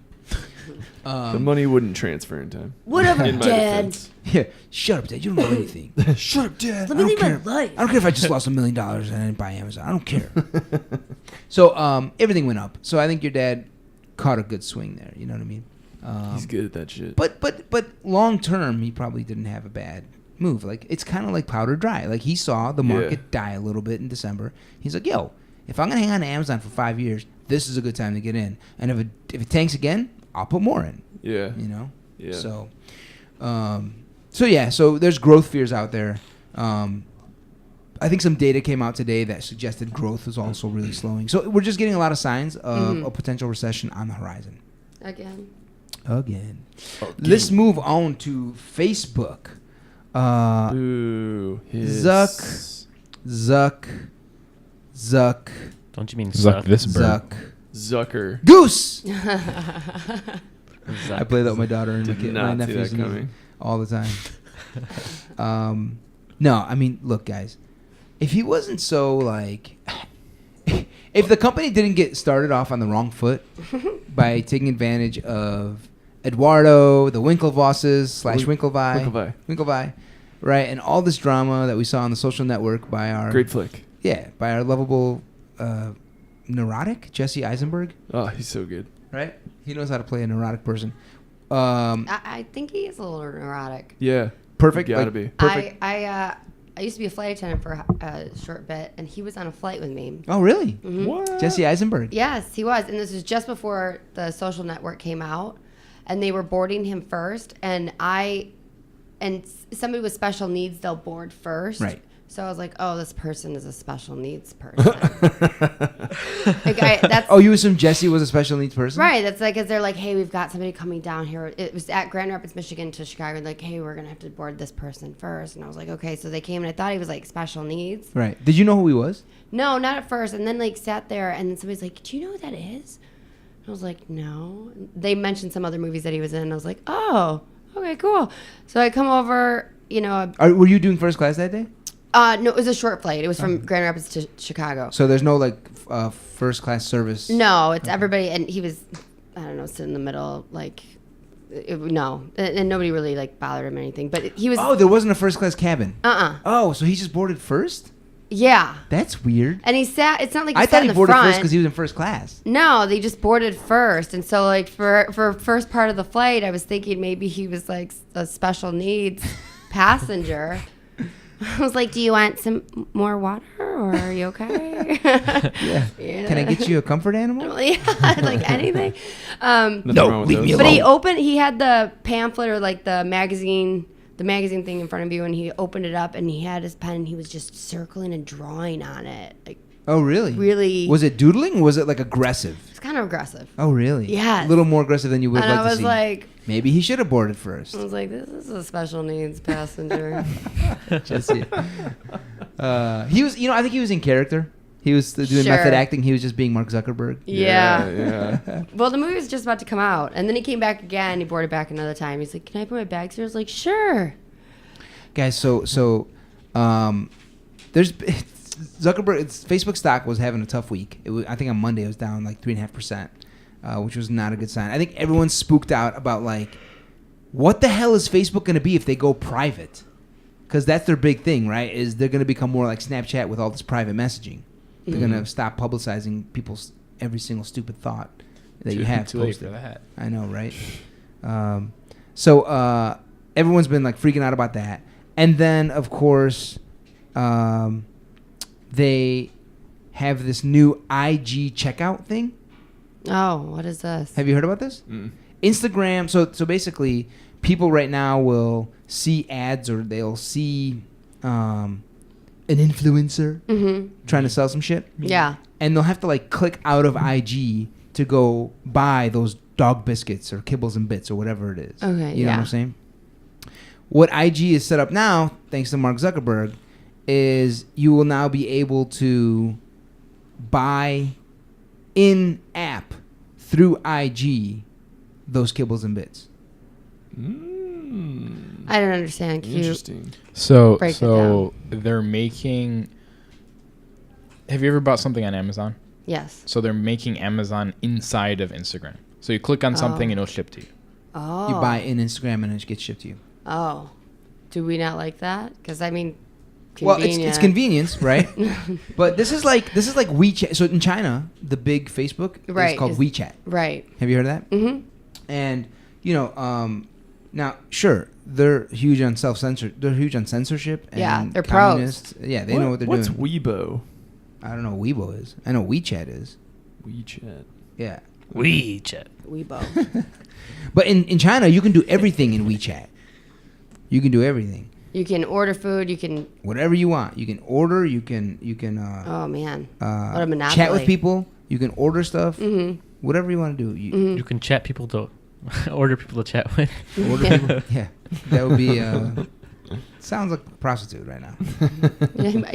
The money wouldn't transfer in time. Whatever, in Dad. Yeah, shut up, Dad. You don't know anything. Shut up, Dad. Let me live my life. I don't care if I just lost $1 million and I didn't buy Amazon. I don't care. So everything went up. So I think your dad caught a good swing there. You know what I mean? He's good at that shit. But long term, he probably didn't have a bad move. Like it's kind of like powder dry. Like he saw the market die a little bit in December. He's like, yo, if I'm gonna hang on to Amazon for 5 years, this is a good time to get in. And if it tanks again, I'll put more in. Yeah. Yeah. So, so there's growth fears out there. I think some data came out today that suggested growth is also really slowing. So we're just getting a lot of signs of a potential recession on the horizon. Again. Let's move on to Facebook. Ooh, Zuck. Don't you mean Zuck this bird? Zucker. Goose! Zuck. I play that with my daughter and Did my not see nephews that coming. all the time. No, I mean, look, guys. If he wasn't so, like... if the company didn't get started off on the wrong foot by taking advantage of Eduardo, the Winklevosses / Winklevi, right, and all this drama that we saw on the social network by our... Great flick. Yeah, by our lovable neurotic, Jesse Eisenberg. Oh, he's so good. Right? He knows how to play a neurotic person. I think he is a little neurotic. Yeah. Perfect. Gotta be. Perfect. I used to be a flight attendant for a short bit, and he was on a flight with me. Oh, really? Mm-hmm. What? Jesse Eisenberg. Yes, he was. And this was just before the social network came out, and they were boarding him first. And somebody with special needs, they'll board first. Right. So I was like, oh, this person is a special needs person. You assume Jesse was a special needs person? Right. That's like, they're like, hey, we've got somebody coming down here. It was at Grand Rapids, Michigan to Chicago. Like, hey, we're going to have to board this person first. And I was like, okay. So they came, and I thought he was like special needs. Right. Did you know who he was? No, not at first. And then like sat there, and then somebody's like, do you know who that is? And I was like, no. They mentioned some other movies that he was in, and I was like, oh, Okay, cool. So I come over, you know. Were you doing first class that day? No, it was a short flight. It was from Grand Rapids to Chicago. So there's no like first class service. No, it's everybody, and he was, I don't know, sitting in the middle, like, no, and nobody really like bothered him or anything. But he was. Oh, there wasn't a first class cabin. Uh-uh. Oh, so he just boarded first? Yeah. That's weird. And he sat. It's not like he I sat thought in he the boarded front. first because he was in first class. No, they just boarded first, and so like for first part of the flight, I was thinking maybe he was like a special needs passenger. I was like, "Do you want some more water, or are you okay?" Yeah. Can I get you a comfort animal? Yeah, like anything. No, leave me alone. But he had the pamphlet or like the magazine thing in front of you, and he opened it up, and he had his pen, and he was just circling and drawing on it, like. Oh, really? Really. Was it doodling? Or was it like aggressive? It's kind of aggressive. Oh, really? Yes. A little more aggressive than you would And like I to was see. like, Maybe he should have boarded first. this is a special needs passenger. Jesse. He was, I think he was in character. He was doing Sure. method acting. He was just being Mark Zuckerberg. Yeah. Well, the movie was just about to come out, and then he came back again. He boarded back another time. He's like, "Can I put my bags here?" I was like, "Sure." Guys, there's Facebook stock was having a tough week. I think on Monday it was down like 3.5%, which was not a good sign. I think everyone's spooked out about like, what the hell is Facebook going to be if they go private? Because that's their big thing, right? Is they're going to become more like Snapchat with all this private messaging. They're going to stop publicizing people's every single stupid thought that you have too late posted. for that. I know, right? So everyone's been like freaking out about that. And then, of course, they have this new IG checkout thing. Oh, what is this? Have you heard about this? Instagram. So basically, people right now will see ads or they'll see an influencer trying to sell some shit. Yeah. And they'll have to like click out of IG to go buy those dog biscuits or kibbles and bits or whatever it is. Okay, You know what I'm saying? What IG is set up now, thanks to Mark Zuckerberg, is you will now be able to buy in-app through IG those kibbles and bits. I don't understand. Can you Interesting. break it So they're making. Have you ever bought something on Amazon? Yes. So they're making Amazon inside of Instagram. So you click on something and it'll ship to you. Oh. You buy in Instagram and it gets shipped to you. Oh. Do we not like that? Because I mean, Well, it's convenience, right? But this is like WeChat. So in China, the big Facebook is called WeChat. Right. Have you heard of that? Mm-hmm. And now sure, they're huge on They're huge on censorship. And Yeah, they're communists. Yeah, they know what they're what's doing. What's Weibo? I don't know what Weibo is. I know WeChat is. WeChat. Yeah. WeChat. Weibo. But in China, you can do everything in WeChat. You can do everything. You can order food. You can. Whatever you want. You can order. You can. Oh man. What a monopoly. Chat with people. You can order stuff. Mm-hmm. Whatever you want to do. You can chat people to order people to chat with. Order people. Yeah, that would be. Sounds like a prostitute right now.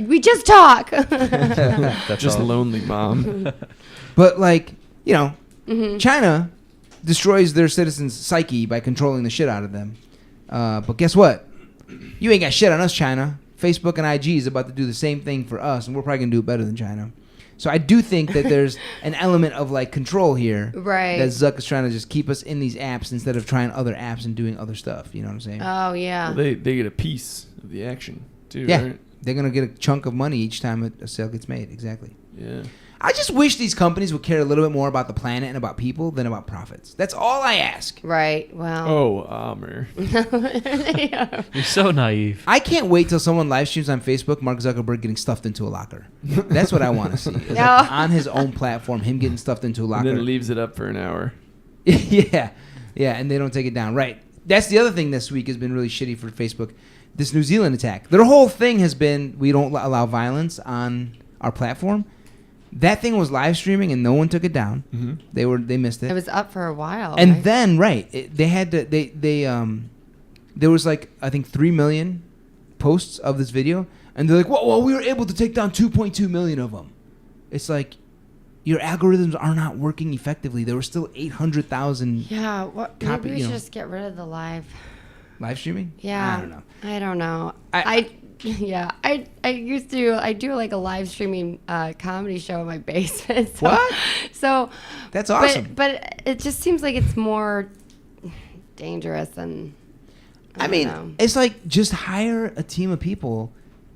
We just talk. That's Just all. lonely mom. But China destroys their citizens' psyche by controlling the shit out of them. But guess what? You ain't got shit on us, China. Facebook and IG is about to do the same thing for us, and we're probably gonna do it better than China. So I do think that there's an element of like control here, Right. That Zuck is trying to just keep us in these apps instead of trying other apps and doing other stuff. You know what I'm saying? Oh yeah. Well, they get a piece of the action too. Yeah, Right? they're gonna get a chunk of money each time a sale gets made. Exactly. Yeah. I just wish these companies would care a little bit more about the planet and about people than about profits. That's all I ask. Right. Well. Oh, Amr. Yeah. You're so naive. I can't wait till someone live streams on Facebook Mark Zuckerberg getting stuffed into a locker. That's what I want to see. It's No. like on his own platform, him getting stuffed into a And locker. then leaves it up for an hour. Yeah, and they don't take it down. Right. That's the other thing this week has been really shitty for Facebook. This New Zealand attack. Their whole thing has been we don't allow violence on our platform. That thing was live streaming and no one took it down. Mm-hmm. They missed it. It was up for a while. And right? then they had to there was like I think 3 million posts of this video, and they're like, well, we were able to take down 2.2 million of them. It's like your algorithms are not working effectively. There were still 800,000. Yeah. What? Copy, Maybe we you should know. just get rid of the live. Live streaming? Yeah. I don't know. I do like a live streaming comedy show in my basement. So, What? So That's awesome. But it just seems like it's more dangerous than. I don't know. It's like just hire a team of people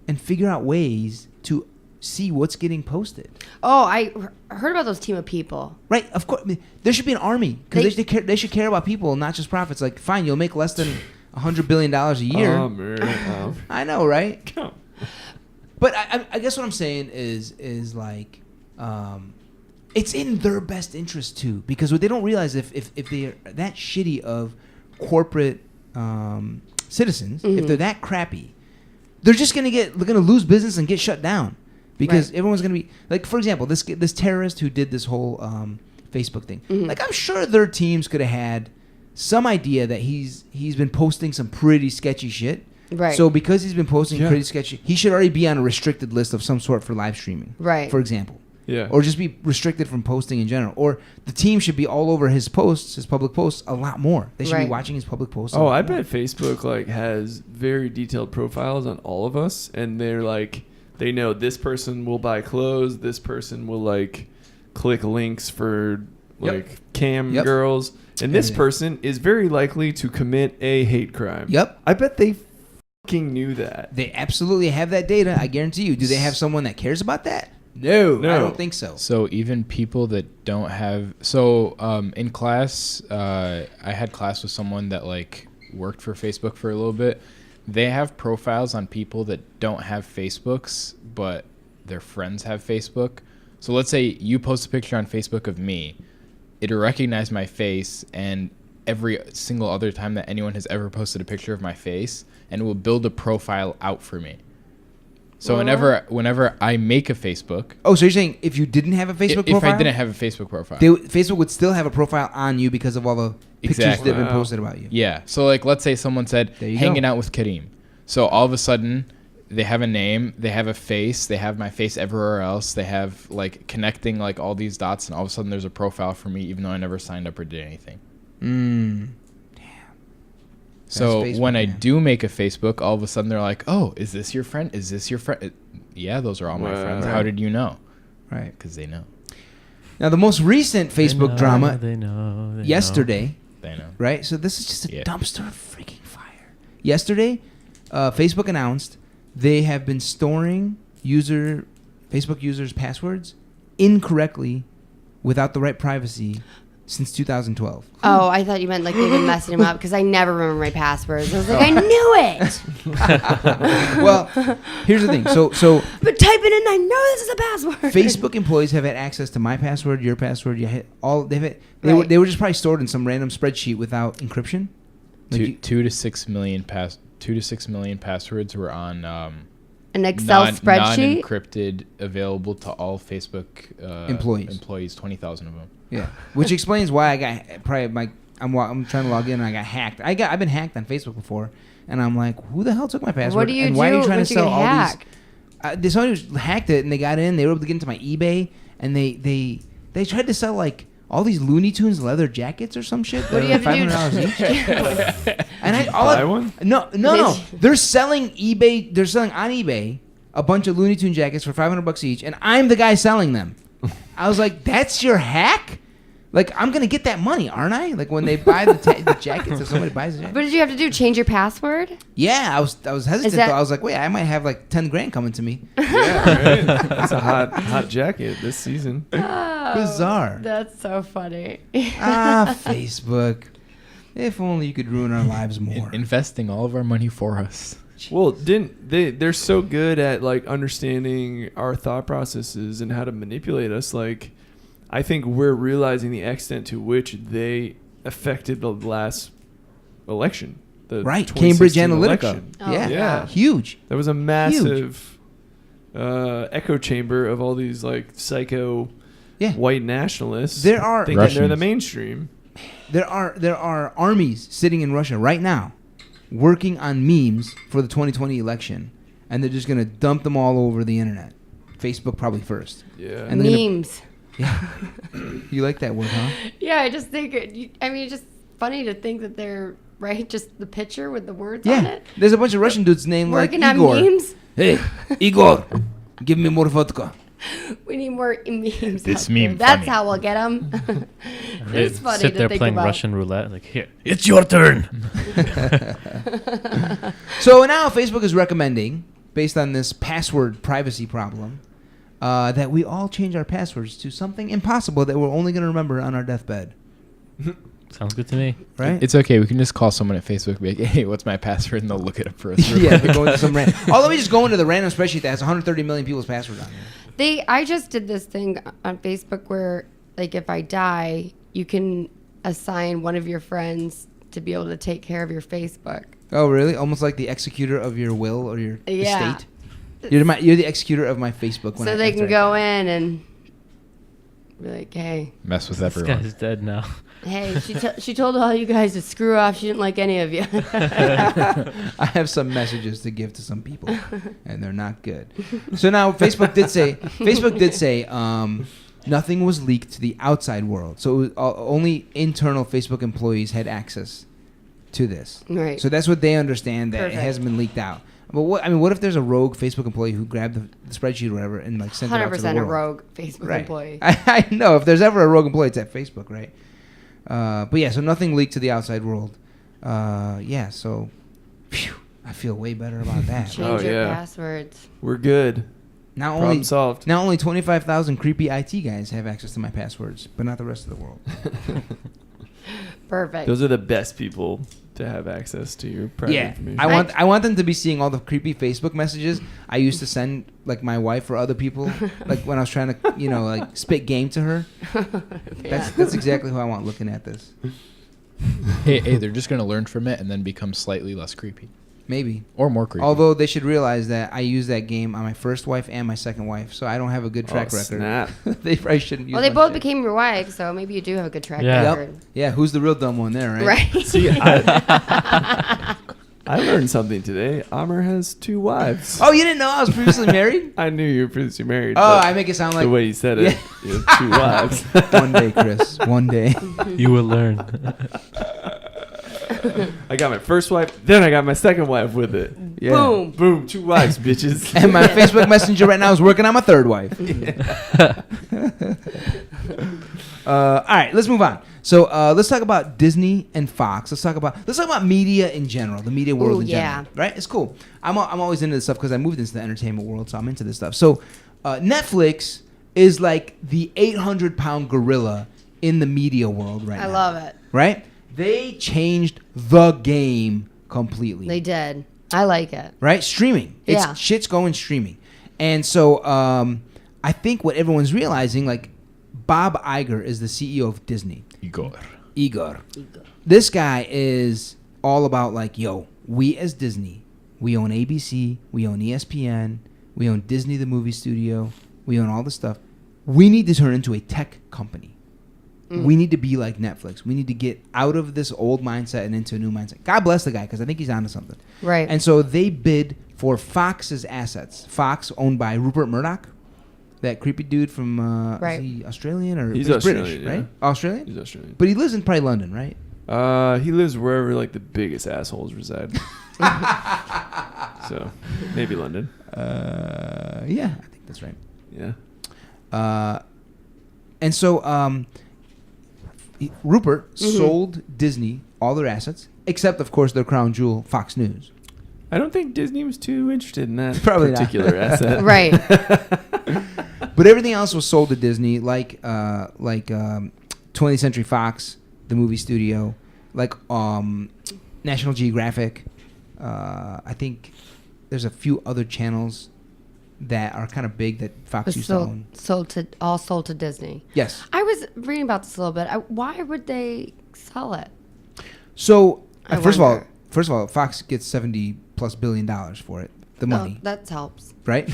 and figure out ways to see what's getting posted. Oh, I heard about those team of people. Right, of course. I mean, there should be an army because they should care about people, not just profits. Like, fine, you'll make less than $100 billion a year. I know, right? But I guess what I'm saying is like, it's in their best interest too, because what they don't realize if they're that shitty of corporate citizens, if they're that crappy, they're gonna lose business and get shut down. Because everyone's going to be... Like, for example, this terrorist who did this whole Facebook thing. Like, I'm sure their teams could have had some idea that he's been posting some pretty sketchy shit. Right. So, because he's been posting pretty sketchy... He should already be on a restricted list of some sort for live streaming. Right. For example. Yeah. Or just be restricted from posting in general. Or the team should be all over his posts, his public posts, a lot more. They should be watching his public posts. Oh, I bet Facebook, like, has very detailed profiles on all of us. And they're like... They know this person will buy clothes. This person will like click links for like cam girls, and this person is very likely to commit a hate crime. Yep. I bet they fucking knew that. They absolutely have that data. I guarantee you. Do they have someone that cares about that? No, I don't think so. So even people that don't have... So in class, I had class with someone that like worked for Facebook for a little bit. They have profiles on people that don't have Facebooks, but their friends have Facebook. So let's say you post a picture on Facebook of me. It'll recognize my face, and every single other time that anyone has ever posted a picture of my face, and it will build a profile out for me. So whenever I make a Facebook... Oh, so you're saying if you didn't have a Facebook profile? If I didn't have a Facebook profile. Facebook would still have a profile on you because of all the pictures that have been posted about you. Yeah. So like, let's say someone said, hanging out with Kareem. So all of a sudden, they have a name, they have a face, they have my face everywhere else. They have like connecting like all these dots, and all of a sudden there's a profile for me, even though I never signed up or did anything. Damn. So Facebook, when I do make a Facebook, all of a sudden they're like, "Oh, is this your friend? Is this your friend?" Yeah, those are all my friends. How did you know? Right, because they know. Now the most recent Facebook drama. They know. Yesterday. They know. Right. So this is just a dumpster of freaking fire. Yesterday, Facebook announced they have been storing Facebook users' passwords incorrectly, without the right privacy, since 2012. Oh, I thought you meant like they've been messing them up because I never remember my passwords. I was like, I knew it. Well, here's the thing. So, but type it in. I know this is a password. Facebook employees have had access to my password, your password. You hit all. They were just probably stored in some random spreadsheet without encryption. Like 2 to 6 million passwords were on an Excel spreadsheet, non-encrypted, available to all Facebook employees. 20,000 of them. Yeah, which explains why I got I'm trying to log in and I got hacked. I've been hacked on Facebook before, and I'm like, who the hell took my password? What do you and do? Why are you trying to when sell you get all hacked? these? Somebody hacked it and they got in. They were able to get into my eBay, and they tried to sell like all these Looney Tunes leather jackets or some shit. What do you have to do? $500 each. And buy one? No. They're selling on eBay a bunch of Looney Tune jackets for $500 each, and I'm the guy selling them. I was like, that's your hack? Like, I'm going to get that money, aren't I? Like, when they buy the jackets, if somebody buys a jacket. What did you have to do? Change your password? Yeah, I was hesitant, though. I was like, wait, I might have like 10 grand coming to me. Yeah, right. That's a hot jacket this season. Oh, bizarre. That's so funny. Facebook. If only you could ruin our lives more. Investing all of our money for us. Well, they're so good at like understanding our thought processes and how to manipulate us. Like, I think we're realizing the extent to which they affected the last election. Right, Cambridge Analytica. Election. Oh, yeah, huge. That was a massive echo chamber of all these like psycho white nationalists. There are thinking they're the mainstream. There are armies sitting in Russia right now, working on memes for the 2020 election, and they're just gonna dump them all over the internet. Facebook probably first. Yeah. And memes. Yeah. You like that word, huh? Yeah, I just think funny to think that they're right, just the picture with the words on Yeah, it. there's a bunch of Russian dudes named Working like on Igor. memes. Hey, Igor, give me more vodka. We need more memes. This out there. meme That's funny. how we'll get them. They It's funny sit to there think playing about. Russian roulette. Like, here, it's your turn. So now Facebook is recommending, based on this password privacy problem, that we all change our passwords to something impossible that we're only going to remember on our deathbed. Sounds good to me. Right? It's okay. We can just call someone at Facebook and be like, hey, what's my password? And they'll look it up for us. Yeah, they're going to some random. Oh, let me just go into the random spreadsheet that has 130 million people's password on there. I just did this thing on Facebook where, like, if I die, you can assign one of your friends to be able to take care of your Facebook. Oh, really? Almost like the executor of your will or your Yeah. estate. You're the executor of my Facebook. So they can go in and be like, hey, Mess with This everyone. guy's dead now. hey, she told all you guys to screw off. She didn't like any of you. I have some messages to give to some people, and they're not good. So now Facebook did say nothing was leaked to the outside world. So it was, only internal Facebook employees had access to this. Right. So that's what they understand, that Perfect. it hasn't been leaked out. But what if there's a rogue Facebook employee who grabbed the spreadsheet or whatever and like sent it out to the 100% world? a rogue Facebook Right. employee. I know. If there's ever a rogue employee, it's at Facebook, right? But yeah, so nothing leaked to the outside world. Yeah, so phew, I feel way better about that. Change Oh, your yeah. passwords. We're good. Now Problem only solved. 25,000 creepy IT guys have access to my passwords, but not the rest of the world. Perfect. Those are the best people to have access to your private Yeah, information. I want them to be seeing all the creepy Facebook messages I used to send like my wife or other people, like when I was trying to like spit game to her. That's exactly who I want looking at this. hey, they're just going to learn from it and then become slightly less creepy. Maybe. Or more creepy. Although they should realize that I used that game on my first wife and my second wife, so I don't have a good track record. Snap. They probably shouldn't use Well, they my both shit. became your wife, so maybe you do have a good track Yeah. Yep. record. Yeah, who's the real dumb one there, right? Right. See, I learned something today. Amr has 2 wives. Oh, you didn't know I was previously married? I knew you were previously married. Oh, but I make it sound like the way you said it. Yeah. You have 2 wives. one day, Chris. One day. You will learn. I got my first wife, then I got my second wife with it. Yeah. Boom. Boom, 2 wives, bitches. And my Facebook Messenger right now is working on my third wife. All right, let's move on. So let's talk about Disney and Fox. Let's talk about media in general, the media world Ooh, in yeah. general. Right? It's cool. I'm always into this stuff because I moved into the entertainment world, so I'm into this stuff. So Netflix is like the 800-pound gorilla in the media world right now. I love it. Right? They changed the game completely. They did. I like it. Right? Streaming. Yeah. Shit's going streaming. And so I think what everyone's realizing, like, Bob Iger is the CEO of Disney. Igor. This guy is all about, like, yo, we as Disney, we own ABC, we own ESPN, we own Disney the movie studio, we own all this stuff. We need to turn into a tech company. We need to be like Netflix. We need to get out of this old mindset and into a new mindset. God bless the guy, because I think he's onto something. Right. And so they bid for Fox's assets. Fox, owned by Rupert Murdoch, that creepy dude from Right. is he Australian or He's British, Australian, yeah. right? Australian? He's Australian. But he lives in probably London, right? He lives wherever like the biggest assholes reside. So maybe London. Yeah, I think that's right. Yeah. And so Rupert sold Disney all their assets, except, of course, their crown jewel, Fox News. I don't think Disney was too interested in that Probably not. particular asset. Right. But everything else was sold to Disney, like 20th Century Fox, the movie studio, like National Geographic. I think there's a few other channels that are kind of big that Fox Was used to own. sold to Disney. Yes. I was reading about this a little bit. Why would they sell it? So I first wonder. of all, Fox gets $70+ billion for it, the money, Oh, that helps. right?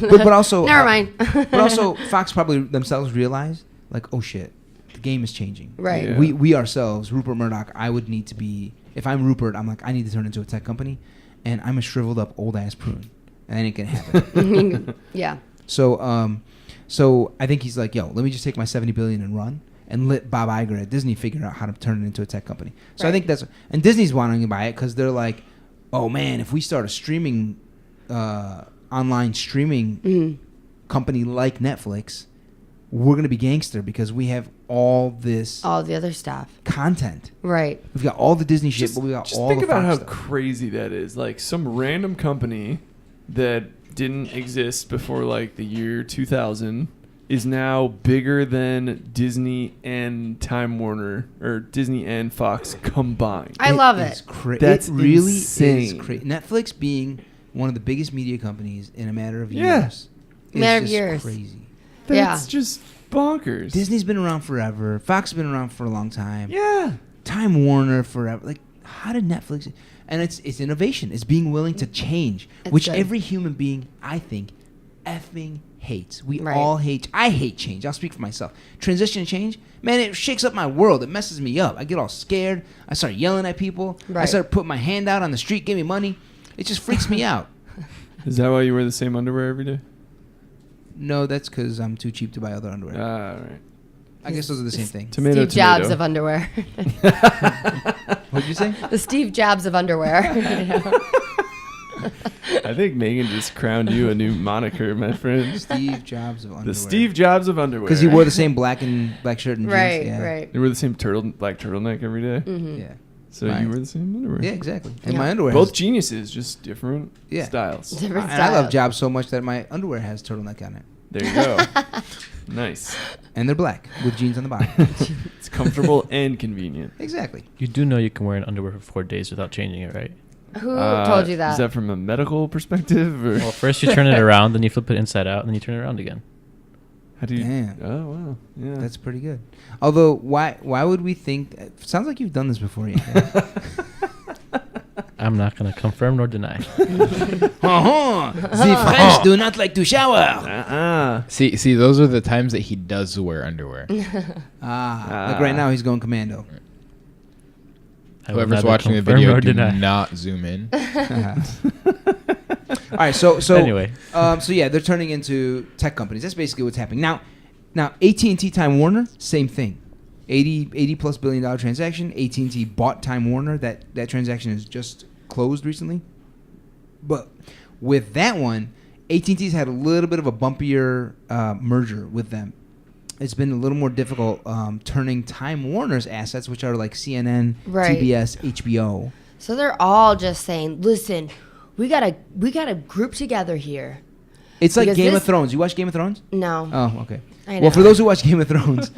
but also, Never mind. but also, Fox probably themselves realized, like, oh shit, the game is changing. Right. Yeah. We ourselves, Rupert Murdoch, I would need to be. If I'm Rupert, I'm like, I need to turn into a tech company, and I'm a shriveled up old ass prune, and that ain't gonna happen. Yeah. So I think he's like, yo, let me just take my $70 billion and run. and let Bob Iger at Disney figure out how to turn it into a tech company. So I Right. think that's, and Disney's wanting to buy it because they're like, oh man, if we start a streaming, online streaming company like Netflix, we're gonna be gangster because we have all this All the other stuff. content. Right. We've got all the Disney shit, but we got Just all think the about Fox how stuff. crazy that is. Like some random company that didn't exist before like the year 2000 is now bigger than Disney and Time Warner or Disney and Fox combined. I love is it. That's it really insane. is crazy. Netflix being one of the biggest media companies in a matter of Yeah. years. is Matter of just years. crazy. That's just bonkers. Disney's been around forever. Fox has been around for a long time. Yeah. Time Warner forever. Like, how did Netflix? And it's innovation. It's being willing to change, It's which good. every human being, I think, effing hates. We Right. all hate. I hate change. I'll speak for myself. Transition and change, man, it shakes up my world. It messes me up. I get all scared. I start yelling at people. I Right. start putting my hand out on the street, give me money. It just freaks me out. Is that why you wear the same underwear every day? No, that's because I'm too cheap to buy other underwear. Ah, all right. I guess those are the same thing. Tomato, Steve Jobs tomato. of underwear. What did you say? The Steve Jobs of underwear. I think Megan just crowned you a new moniker, my friend. Steve Jobs of underwear. The Steve Jobs of underwear. Because he wore the same black shirt and jeans. right, Yeah. right. You wear the same black turtleneck every day. Mm-hmm. Yeah. So Right. you wear the same underwear. Yeah, exactly. And Yeah. my underwear Both has, geniuses, just different Yeah. styles. Different and I love styles. Jobs so much that my underwear has turtleneck on it. There you go. Nice. And they're black with jeans on the bottom. It's comfortable and convenient. Exactly. You do know you can wear an underwear for 4 days without changing it, right? Who told you that? Is that from a medical perspective, or Well, first you turn it around, then you flip it inside out, and then you turn it around again. how do you? Damn. Oh wow. Yeah. That's pretty good. Although, why would we think... It sounds like you've done this before. Yeah. I'm not going to confirm nor deny. The French do not like to shower. See, those are the times that he does wear underwear. Like right now, he's going commando. I will Whoever's neither watching the confirm video, nor do deny. not zoom in. All right, so Anyway. so yeah, they're turning into tech companies. That's basically what's happening now. AT&T Time Warner, same thing. $80 plus billion transaction. AT&T bought Time Warner. That transaction is just closed recently. But with that one, AT&T's had a little bit of a bumpier merger with them. It's been a little more difficult turning Time Warner's assets, which are like CNN, Right. TBS, HBO. So they're all just saying, "Listen, we gotta group together here." It's like Because Game of this- Thrones. You watch Game of Thrones? No, Oh, okay. I Well, for know. those who watch Game of Thrones,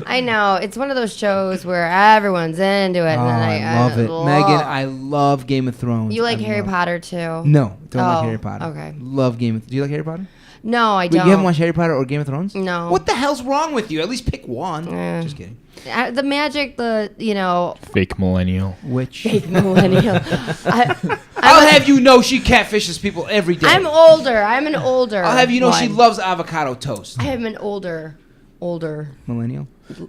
I know it's one of those shows where everyone's into it. Oh, and I love it, Megan. I love Game of Thrones. You like I Harry love- Potter too? No, don't like Oh, Harry Potter. okay. Love Game of. Do you like Harry Potter? No, I Wait, don't. you haven't watched Harry Potter or Game of Thrones? No. What the hell's wrong with you? At least pick one. Just kidding. The magic, Fake millennial. Which? fake millennial. I'll have you know she catfishes people every day. I'm older. I'm an older. I'll have you know she one. loves avocado toast. I am an older, Millennial.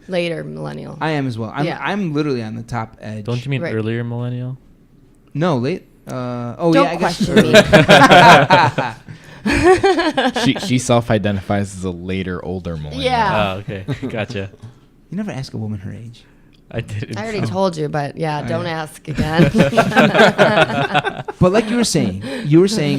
later millennial. I am as well. Yeah. I'm literally on the top edge. Don't you mean Right. earlier millennial? No, late. Don't yeah, I guess. question me. She self-identifies as a later, older millennial. Yeah. Oh, okay. Gotcha. You never ask a woman her age. I didn't. I already Oh. told you, but yeah, Oh, don't yeah. ask again. But like you were saying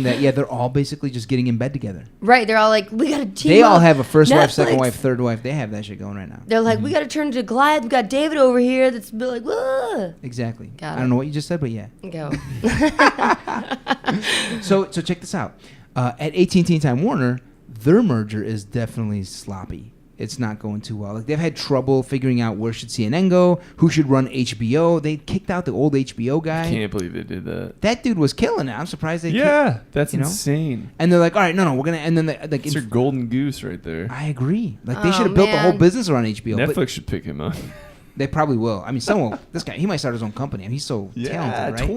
that they're all basically just getting in bed together. Right? They're all like, we got to team They all up. have a first wife, second Netflix. wife, third wife. They have that shit going right now. They're like, we got to turn to Goliath. We got David over here. That's be like, whoa. Exactly. Got I don't it. know what you just said, but yeah. Go. So check this out. At AT&T and Time Warner, their merger is definitely sloppy. It's not going too well. Like they've had trouble figuring out where should CNN go, who should run HBO. They kicked out the old HBO guy. Can't believe they did that. That dude was killing it. I'm surprised they. Yeah, that's you know? insane. And they're like, all right, no, we're gonna. And then they, like, It's your golden goose right there. I agree. Like they Oh, should have built the whole man. business around HBO. Netflix But should pick him up. they probably will. I mean, someone. This guy, he might start his own company. I mean, he's so talented, right?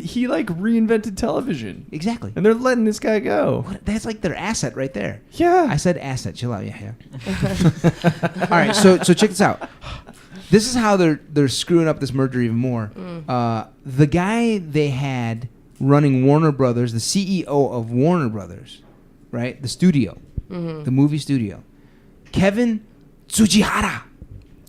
He like reinvented television, Exactly. and they're letting this guy go. That's like their asset right there. Yeah, I said asset. Chill out, yeah. All right, so check this out. This is how they're screwing up this merger even more. The guy they had running Warner Brothers, the CEO of Warner Brothers, right? The studio, the movie studio, Kevin Tsujihara.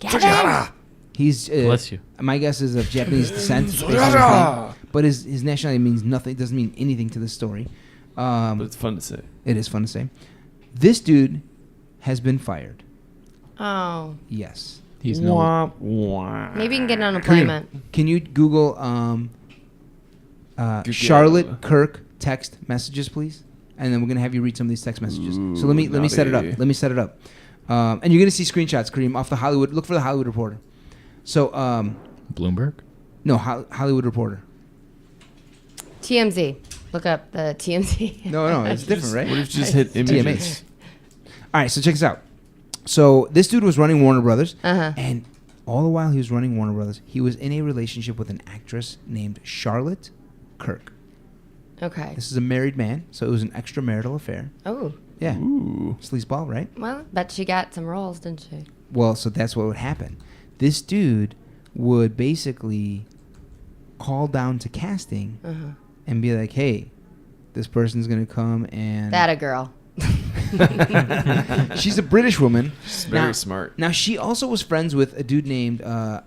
Kevin? He's Bless you. My guess is of Japanese descent, based on his name. But his nationality means nothing. Doesn't mean anything to the story. But it's fun to say. It is fun to say. This dude has been fired. Oh. Yes. He's no. Maybe you can get an unemployment. Can you Google Charlotte Kirk text messages, please? And then we're gonna have you read some of these text messages. So let me set it up. Let me set it up. And you're gonna see screenshots, Kareem, off the Hollywood. Look for the Hollywood Reporter. So Bloomberg? no, Hollywood Reporter. TMZ. Look up the TMZ. No, it's different, right? What if you just hit images? TMA. All right, so check this out. So this dude was running Warner Brothers, and all the while he was running Warner Brothers, he was in a relationship with an actress named Charlotte Kirk. Okay. This is a married man, so it was an extramarital affair. Oh. Yeah. Ooh. Sleazeball, right? Well, bet she got some roles, didn't she? Well, so that's what would happen. This dude would basically call down to casting and be like, hey, this person's going to come and... That a girl. She's a British woman. She's very smart. Now, she also was friends with a dude named Brett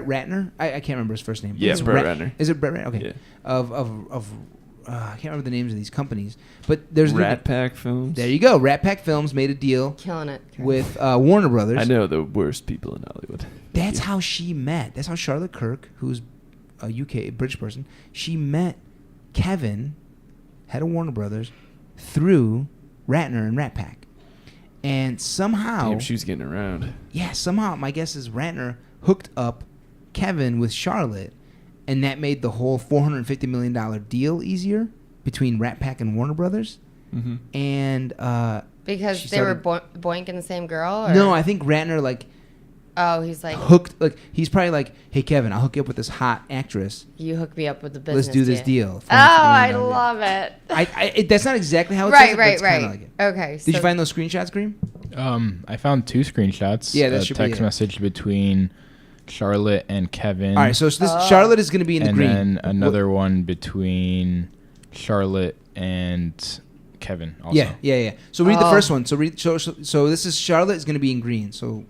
Ratner. I can't remember his first name. Yeah, It's Brett Ratner. Is it Brett Ratner? Okay. Yeah. I can't remember the names of these companies. But there's... Rat Pack Films. There you go. Rat Pack Films made a deal Killing it. with Warner Brothers. I know the worst people in Hollywood. That's how she met. That's how Charlotte Kirk, who's a British person, she met Kevin, head of Warner Brothers, through Ratner and Rat Pack. And somehow... Damn, she was getting around. Yeah, somehow, my guess is Ratner hooked up Kevin with Charlotte, and that made the whole $450 million deal easier between Rat Pack and Warner Brothers. Mm-hmm. And... Because she they were started- boinking the same girl? Or? No, I think Ratner, like... Oh, he's like... hooked, like, he's probably like, hey, Kevin, I'll hook you up with this hot actress. You hook me up with the business Let's do this deal. Oh, I love it. That's not exactly how it Right, says it, but it's kinda like it. Okay. Did you find those screenshots, Green? I found 2 screenshots. Yeah, that a should be text it. message between Charlotte and Kevin. All right, so this Charlotte is going to be in the and green. then another one between Charlotte and Kevin. Also. Yeah. So read the first one. So this is Charlotte is going to be in green. So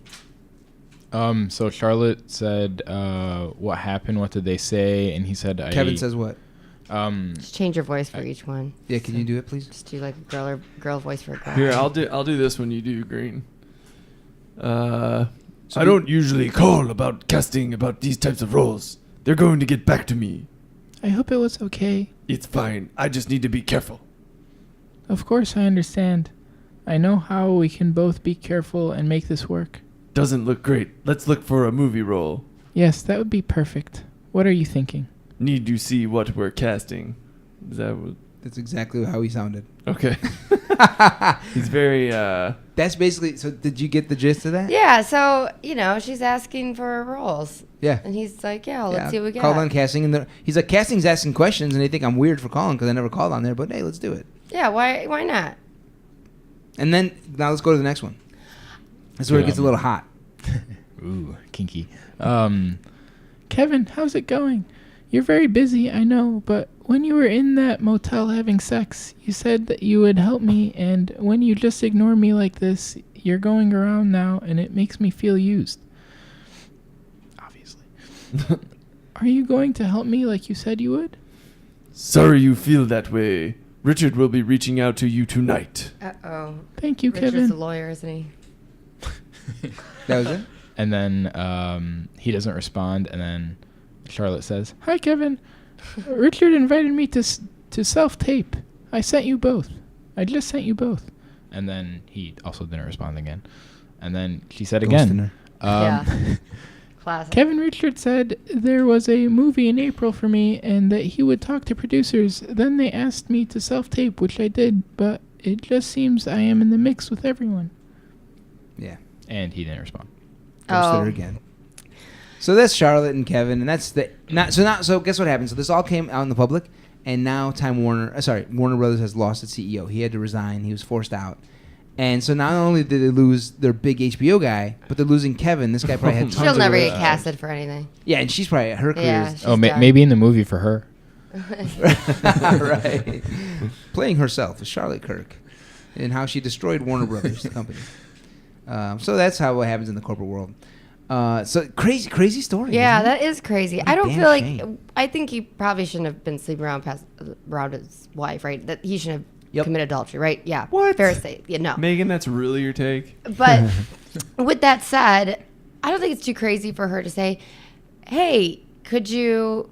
So Charlotte said, "What happened? What did they say?" And he said, Kevin says what? Just change your voice for each one. Yeah, can you do it, please? Just do like a girl voice for a girl. Here, I'll do this when you do green. I don't usually call about casting about these types of roles. They're going to get back to me. I hope it was okay. It's fine. I just need to be careful. Of course, I understand. I know how we can both be careful and make this work. Doesn't look great. Let's look for a movie role. Yes, that would be perfect. What are you thinking? Need to see what we're casting. Is that what? That's exactly how he sounded. Okay. He's very. That's basically. So did you get the gist of that? Yeah, so, she's asking for roles. Yeah. And he's like, let's see what we got. Called on casting, and he's like, casting's asking questions, and they think I'm weird for calling because I never called on there. But hey, let's do it. Yeah, why not? And then now let's go to the next one. That's where it gets a little hot. Ooh, kinky. Kevin, how's it going? You're very busy, I know, but when you were in that motel having sex, you said that you would help me, and when you just ignore me like this, you're going around now, and it makes me feel used. Obviously. Are you going to help me like you said you would? Sorry you feel that way. Richard will be reaching out to you tonight. Uh-oh. Thank you, Richard's Kevin. a lawyer, isn't he? That was it? And then he doesn't respond, and then Charlotte says, "Hi, Kevin. Richard invited me to self-tape. I sent you both. I just sent you both." And then he also didn't respond again. And then she said again, Yeah. Classic. Kevin Richard said there was a movie in April for me and that he would talk to producers. Then they asked me to self-tape, which I did, but it just seems I am in the mix with everyone. Yeah. And he didn't respond. Ghosted her again. So that's Charlotte and Kevin, and that's so guess what happened? So this all came out in the public, and now Warner Brothers has lost its CEO. He had to resign. He was forced out. And so not only did they lose their big HBO guy, but they're losing Kevin. This guy probably had tons She'll of never work. get casted for anything. Yeah, and she's probably her career. Yeah, is she's done. Maybe in the movie for her. right. Playing herself as Charlotte Kirk, and how she destroyed Warner Brothers, the company. So that's what happens in the corporate world. So crazy story. Yeah, isn't it? that is crazy. What a I don't damn feel like. shame. I think he probably shouldn't have been sleeping around his wife, right? That he shouldn't have committed adultery, right? Yeah. What? Fair to say. Yeah, no. Megan, that's really your take? But with that said, I don't think it's too crazy for her to say, "Hey, could you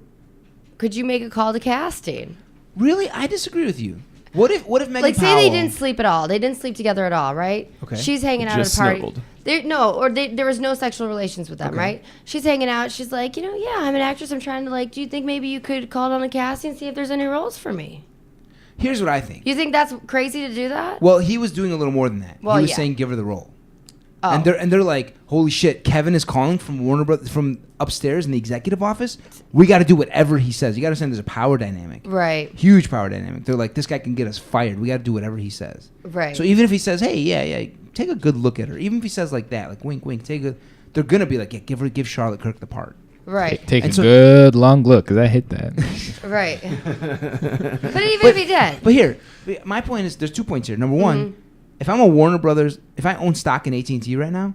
make a call to casting?" Really, I disagree with you. What if Meghan Like, say Powell, they didn't sleep at all. They didn't sleep together at all, right? Okay. She's hanging out Just at a party. snuggled. There was no sexual relations with them, Okay. right? She's hanging out. She's like, yeah, I'm an actress. I'm trying to do you think maybe you could call on a casting and see if there's any roles for me? Here's what I think. You think that's crazy to do that? Well, he was doing a little more than that. Well, he was yeah. saying give her the role. Oh. And they're like, holy shit, Kevin is calling from Warner Brothers from upstairs in the executive office. We got to do whatever he says. You got to send there's a power dynamic. Right. Huge power dynamic. They're like, this guy can get us fired. We got to do whatever he says. Right. So even if he says, hey, yeah, take a good look at her. Even if he says like that, like wink, wink, they're gonna be like, yeah, give Charlotte Kirk the part. Right. Take And a so- good long look, because I hit that. Right. But even if he did. But here, my point is, there's 2 points here. Number one, if I'm a Warner Brothers, if I own stock in AT&T right now,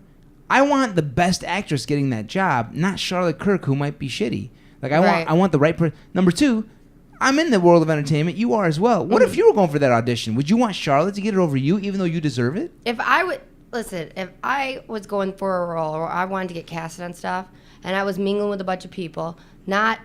I want the best actress getting that job, not Charlotte Kirk, who might be shitty. Like Right. I want the right person. Number two, I'm in the world of entertainment. You are as well. What if you were going for that audition? Would you want Charlotte to get it over you, even though you deserve it? If I was going for a role or I wanted to get casted on stuff and I was mingling with a bunch of people, not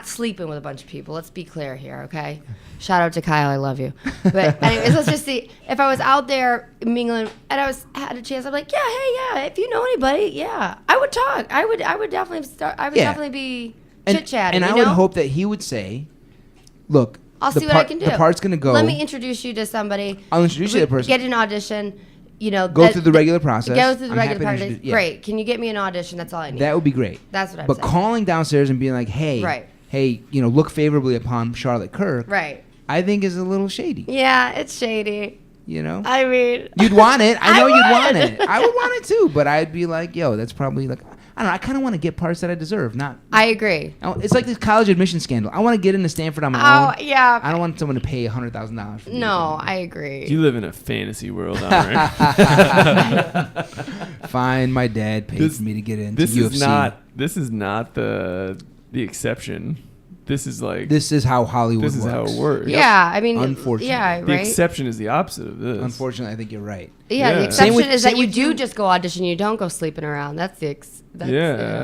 sleeping with a bunch of people. Let's be clear here, okay? Shout out to Kyle, I love you. But anyways, let's just see. If I was out there mingling and had a chance, I'm like, yeah, hey, yeah. If you know anybody, yeah, I would talk. I would definitely start. I would Yeah. definitely be chit chatting. And I would hope that he would say, look, I'll the see what I can do. The part's going to go. Let me introduce you to somebody. I'll introduce you to the person. Get an audition. Go through the regular process. Go through the I'm regular happy to process. introduce- yeah. Great. Can you get me an audition? That's all I need. That would be great. That's what I'm But saying. calling downstairs and being like, hey, Right. look favorably upon Charlotte Kirk, Right. I think is a little shady. Yeah, it's shady. I mean, You'd want it. I know I you'd want would. it. I would want it too, but I'd be like, yo, that's probably like, I don't know. I kind of want to get parts that I deserve. Not. I agree. It's like this college admission scandal. I want to get into Stanford on my Oh, own. yeah. I don't want someone to pay $100,000 for me. No, I agree. You live in a fantasy world, Amr. Fine, my dad paid for me to get into This UFC. This is not the exception. This is like This is how Hollywood this is works. how it works. Yeah, I mean, Unfortunately. yeah, The right. exception is the opposite of this. Unfortunately, I think you're right. Yeah, the Yeah. Same exception with- is that same you with do you. just go audition. You don't go sleeping around. That's the Yeah. you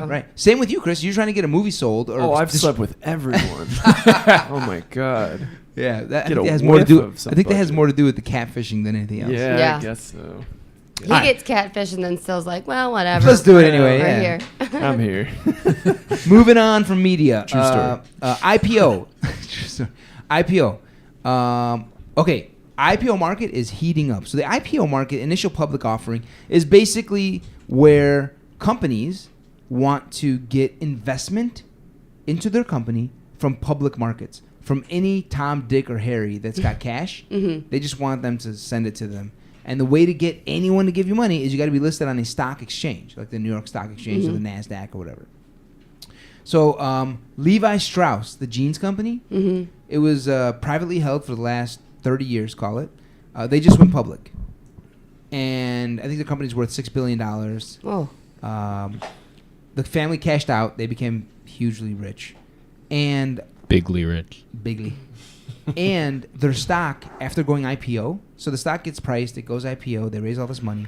know. Right. Same with you, Chris. You're trying to get a movie sold. Or Oh, I've just- slept with everyone. Oh my god. Yeah, that, I Get think a that has more to do. whiff of I think that has somebody. more to do with the catfishing than anything else. Yeah, Yeah. I guess so. He Alright. gets catfish and then still's like, well, whatever. Let's do it anyway. Right Yeah. here. I'm here. Moving on from media. True story. IPO. True story. IPO. Okay. IPO market is heating up. So the IPO market, initial public offering, is basically where companies want to get investment into their company from public markets, from any Tom, Dick, or Harry that's got cash. Mm-hmm. They just want them to send it to them. And the way to get anyone to give you money is you got to be listed on a stock exchange, like the New York Stock Exchange or the NASDAQ or whatever. So Levi Strauss, the jeans company, it was privately held for the last 30 years, call it. They just went public. And I think the company's worth $6 billion. Oh, The family cashed out. They became hugely rich. And Bigly rich. bigly. And their stock, after going IPO, so the stock gets priced, it goes IPO, they raise all this money.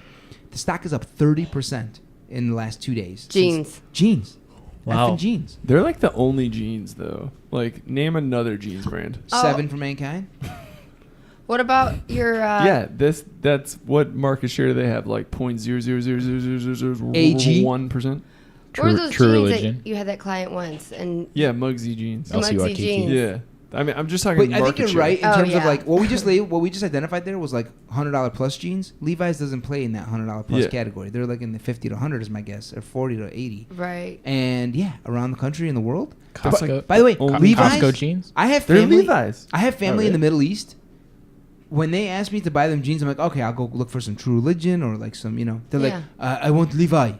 The stock is up 30% in the last 2 days. Jeans. Jeans. Wow. Effing jeans. They're like the only jeans though. Like name another jeans brand. Oh. 7 for Mankind. what about your? Yeah, that's what market share they have, like AG? 0.00001%. What were those True jeans Religion. that you had that client once and Yeah, Mugsy jeans. the LC Mugsy Waikiki. jeans? Yeah. I mean, I'm just talking But market I think you're share. right in Oh, terms of yeah. like what we just identified there was like $100 plus jeans. Levi's doesn't play in that $100 plus Yeah. category. They're like in the 50 to 100 is my guess, or 40 to 80. Right. And yeah, around the country and the world. Costco. By the way, Only Levi's. Costco jeans. I have They're family. Levi's. I have family in the Alright. Middle East. When they ask me to buy them jeans, I'm like, okay, I'll go look for some True Religion or like some, They're Yeah. like, I want Levi.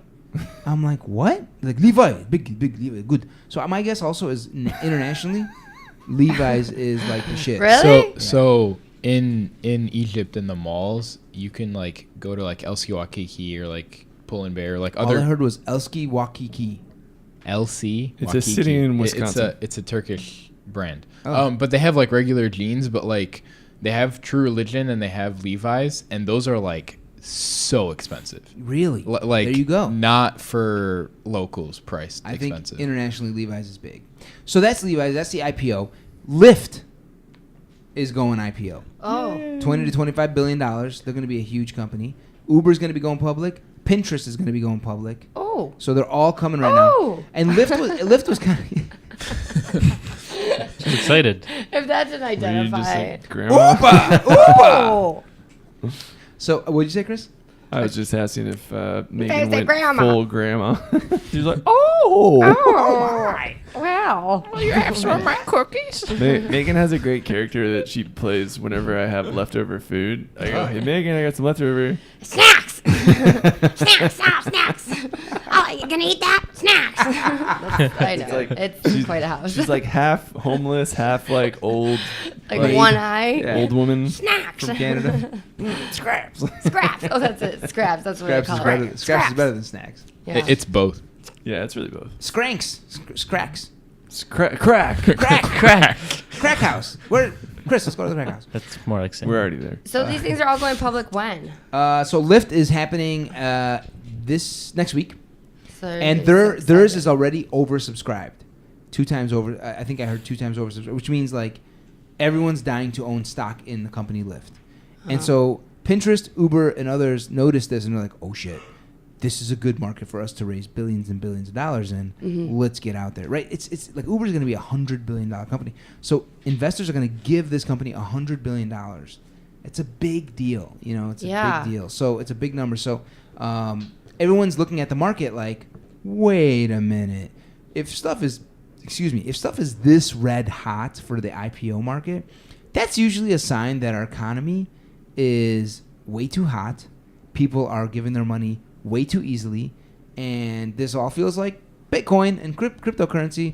I'm like, what? Like Levi, big Levi, good. So my guess also is internationally, Levi's is like the shit. Really? So in Egypt in the malls, you can like go to like LC Waikiki or like Pull&Bear, like All I other heard was Elski Wakiki. LC. It's a city in Wisconsin. It's a Turkish brand. Oh. But they have like regular jeans, but like they have True Religion and they have Levi's, and those are like so expensive. Really? Like there you go. Not for locals priced I expensive. think internationally Levi's is big. So that's Levi's. That's the IPO. Lyft is going IPO. Oh. $20 to $25 billion. They're going to be a huge company. Uber's going to be going public. Pinterest is going to be going public. Oh. So they're all coming right now. And Lyft was kind of... She's excited. If that didn't Were you just identify. like, Grandma? Oh. So what'd you say, Chris? I was just asking if Megan say went grandma. full grandma. She was like, oh. Oh. Wow. Will you have some of my cookies? Megan has a great character that she plays whenever I have leftover food. I go, hey, Megan, I got some leftover. Snacks! Snacks! Oh, snacks! Oh, you gonna eat that? Snacks! I know. like- It's quite a house. She's like half homeless, half like old, like one eye. Yeah. old woman. Snacks! From Canada. Scraps. Scraps! Oh, that's it. Scraps. That's what Scraps I is call better. it. Scraps is better than snacks. Yeah. It's both. Yeah, it's really both. Scranks. Scracks. Crack. Crack. Crack. Crack house. Where? Chris, let's go to the crack house. That's more like saying. We're already there. So these things are all going public when? So Lyft is happening this next week, So and it's theirs exciting. is already oversubscribed, 2 times over. I think I heard 2 times oversubscribed, which means like everyone's dying to own stock in the company Lyft, and so Pinterest, Uber, and others noticed this and they're like, oh shit. This is a good market for us to raise billions and billions of dollars in. Let's get out there, right? It's like Uber is going to be $100 billion company. So investors are going to give this company $100 billion. It's a big deal, you know. It's a big deal. So it's a big number. So everyone's looking at the market like, wait a minute. If stuff is this red hot for the IPO market, that's usually a sign that our economy is way too hot. People are giving their money way too easily, and this all feels like Bitcoin and cryptocurrency.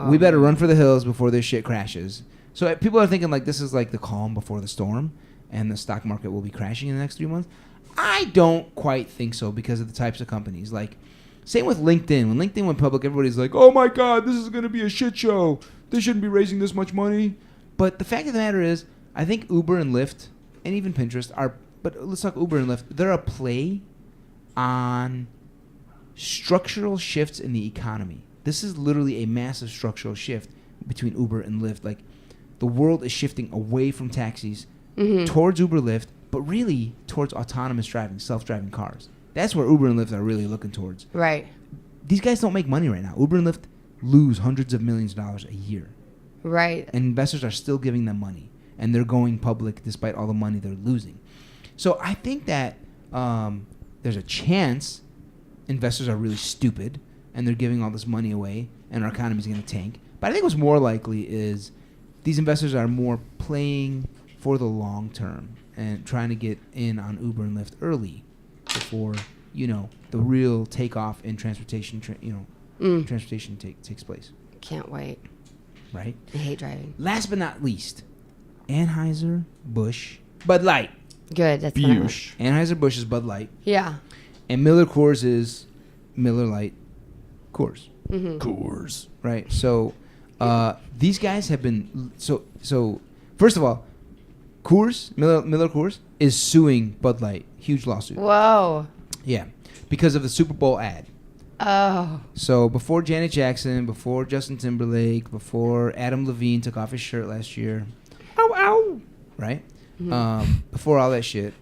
We better run for the hills before this shit crashes. So people are thinking like this is like the calm before the storm, and the stock market will be crashing in the next 3 months. I don't quite think so because of the types of companies. Like, same with LinkedIn. When LinkedIn went public, everybody's like, oh my God, this is going to be a shit show. They shouldn't be raising this much money. But the fact of the matter is, I think Uber and Lyft, and even Pinterest, but let's talk Uber and Lyft, they're a play on structural shifts in the economy. This is literally a massive structural shift between Uber and Lyft. Like, the world is shifting away from taxis towards Uber, Lyft, but really towards autonomous driving, self-driving cars. That's where Uber and Lyft are really looking towards. Right. These guys don't make money right now. Uber and Lyft lose hundreds of millions of dollars a year. Right. And investors are still giving them money. And they're going public despite all the money they're losing. So I think that there's a chance investors are really stupid and they're giving all this money away and our economy is going to tank. But I think what's more likely is these investors are more playing for the long term and trying to get in on Uber and Lyft early before, you know, the real takeoff in transportation, transportation takes place. Can't wait. Right? I hate driving. Last but not least, Anheuser-Busch Bud Light. Good. That's Bush. Anheuser-Busch is Bud Light. Yeah. And Miller Coors is Miller Lite Coors. Coors. Right? So these guys have been... So first of all, Miller Coors is suing Bud Light. Huge lawsuit. Whoa. Yeah. Because of the Super Bowl ad. Oh. So before Janet Jackson, before Justin Timberlake, before Adam Levine took off his shirt last year. Ow, ow. Right? Before all that shit.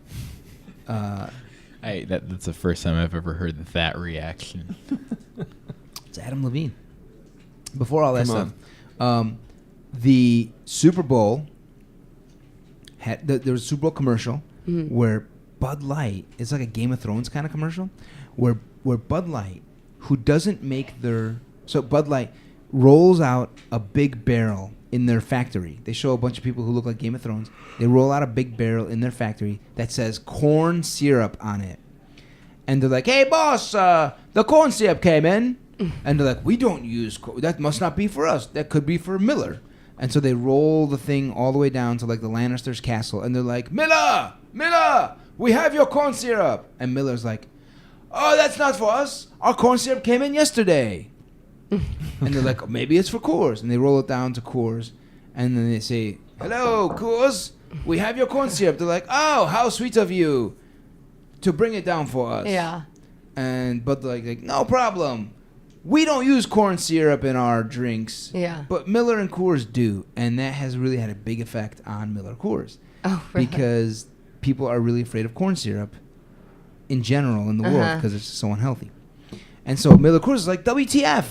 That's the first time I've ever heard that reaction. It's Adam Levine. Before all that Come stuff. The Super Bowl there was a Super Bowl commercial where Bud Light, it's like a Game of Thrones kind of commercial, where Bud Light, who doesn't make so Bud Light rolls out a big barrel in their factory. They show a bunch of people who look like Game of Thrones. They roll out a big barrel in their factory that says corn syrup on it. And they're like, hey, boss, the corn syrup came in. And they're like, we don't use that must not be for us. That could be for Miller. And so they roll the thing all the way down to like the Lannisters' castle. And they're like, Miller, we have your corn syrup. And Miller's like, "Oh, that's not for us. Our corn syrup came in yesterday." And they're like, oh, "Maybe it's for Coors." And they roll it down to Coors, and then they say, "Hello, Coors. We have your corn syrup." They're like, "Oh, how sweet of you to bring it down for us." Yeah. And but they're like, "No problem. We don't use corn syrup in our drinks." Yeah. But Miller and Coors do, and that has really had a big effect on Miller Coors Oh, really? because people are really afraid of corn syrup in general in the world because it's so unhealthy. And so Miller Coors is like, WTF?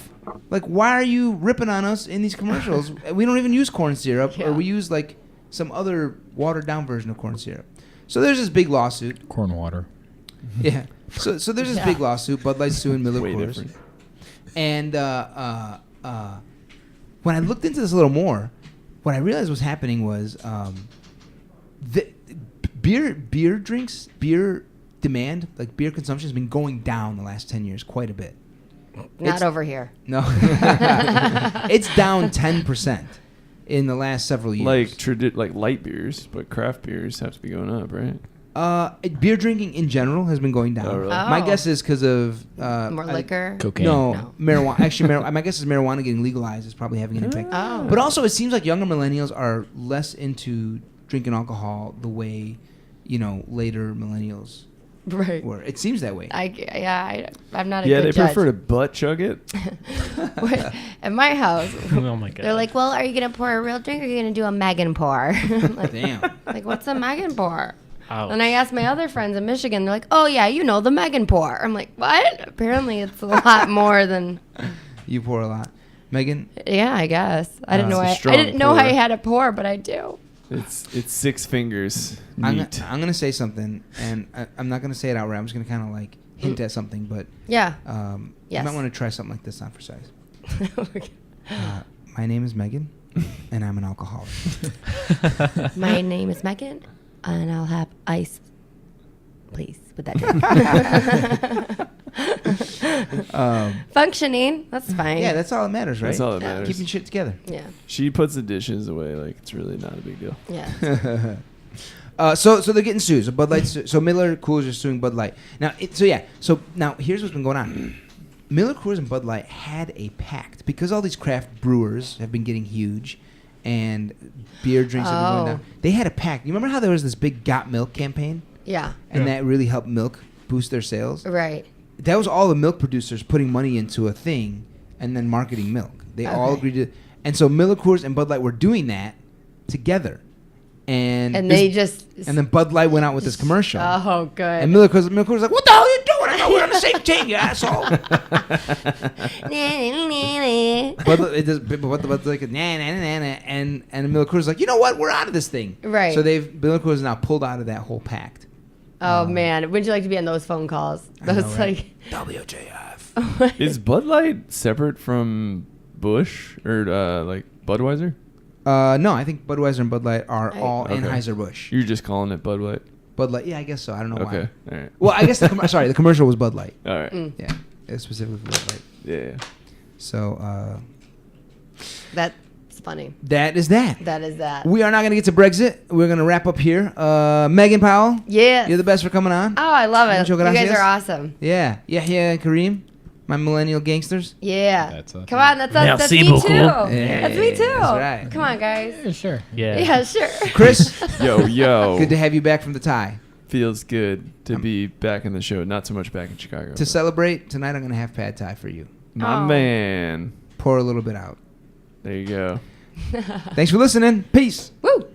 Like, why are you ripping on us in these commercials? We don't even use corn syrup, Yeah. or we use like some other watered down version of corn syrup. So there's this big lawsuit. Corn water. Yeah. So there's this big lawsuit. Bud Light suing Miller Way Coors. different. And when I looked into this a little more, what I realized was happening was the beer demand, like beer consumption, has been going down the last 10 years quite a bit. Not over here. No. It's down 10% in the last several years. Like light beers, but craft beers have to be going up, right? Beer drinking in general has been going down. Oh, really? My Oh. guess is because of More liquor. Cocaine. No, marijuana. Actually, my guess is marijuana getting legalized is probably having an impact. Oh. But also, it seems like younger millennials are less into drinking alcohol the way, later millennials Right. were. It seems that way. I'm not a Yeah, good they judge. prefer to butt chug it. At my house, Oh my god. they're like, "Well, are you gonna pour a real drink or are you gonna do a Meghan pour?" like, Damn. like, what's a Meghan pour? Ouch. And I asked my other friends in Michigan. They're like, "Oh yeah, the Meghan pour." I'm like, "What?" Apparently, it's a lot more than. You pour a lot. Megan? Yeah, I guess. I didn't know. It's a I strong didn't know pour. I had a pour, but I do. It's 6 fingers. I'm Neat. going to say something, and I'm not going to say it outright. I'm just going to kind of like hint at something, but Yeah. you Yes. might want to try something like this on for size. My name is Megan, and I'm an alcoholic. My name is Megan, and I'll have ice, please, with that drink. Functioning, that's fine. Yeah, that's all that matters, right? That's all that Yeah. matters. Keeping shit together. Yeah. She puts the dishes away like it's really not a big deal. Yeah. So they're getting sued. So Bud Light. So Miller Coors are suing Bud Light. Now, So now here's what's been going on. Miller Coors and Bud Light had a pact because all these craft brewers have been getting huge, and beer drinks have been going down. They had a pact. You remember how there was this big Got Milk campaign, Yeah. and that really helped milk boost their sales. Right. That was all the milk producers putting money into a thing and then marketing milk. They all Okay. agreed to, and so Miller Coors and Bud Light were doing that together, and They just. and then Bud Light went out with this commercial. Oh, good. And Miller Coors was like, "What the hell are you doing? I know we're on the same team, you asshole." Bud's like, "Nah, nah, nah, nah," and Miller Coors is like, "You know what? We're out of this thing." Right. So Miller Coors is now pulled out of that whole pact. Oh man, wouldn't you like to be on those phone calls? I know, Those right? like. WJF. Is Bud Light separate from Busch or like Budweiser? No, I think Budweiser and Bud Light are all Okay. Anheuser-Busch. You're just calling it Bud Light. Bud Light, yeah, I guess so. I don't know Okay. why. All right. Well, I guess the commercial was Bud Light. All right. Mm. Yeah, it's specifically for Bud Light. Yeah. So That's funny. that is that. That is that. We are not going to get to Brexit. We're going to wrap up here. Meghan Powell, Yeah. you're the best for coming on. Oh, I love it. Mucho You guys gracias. are awesome. Yeah, Yahya and Kareem, my millennial gangsters. Yeah. That's us. Come on, that's us. That's Merci me beaucoup. too. Yeah, That's me too. that's right. Come on, guys. Yeah, sure. Yeah. Yeah, sure. Chris, Yo. good to have you back from the Thai. Feels good to be back in the show. Not so much back in Chicago. To celebrate, tonight I'm going to have pad Thai for you. My Oh. man. Pour a little bit out. There you go. Thanks for listening. Peace. Woo.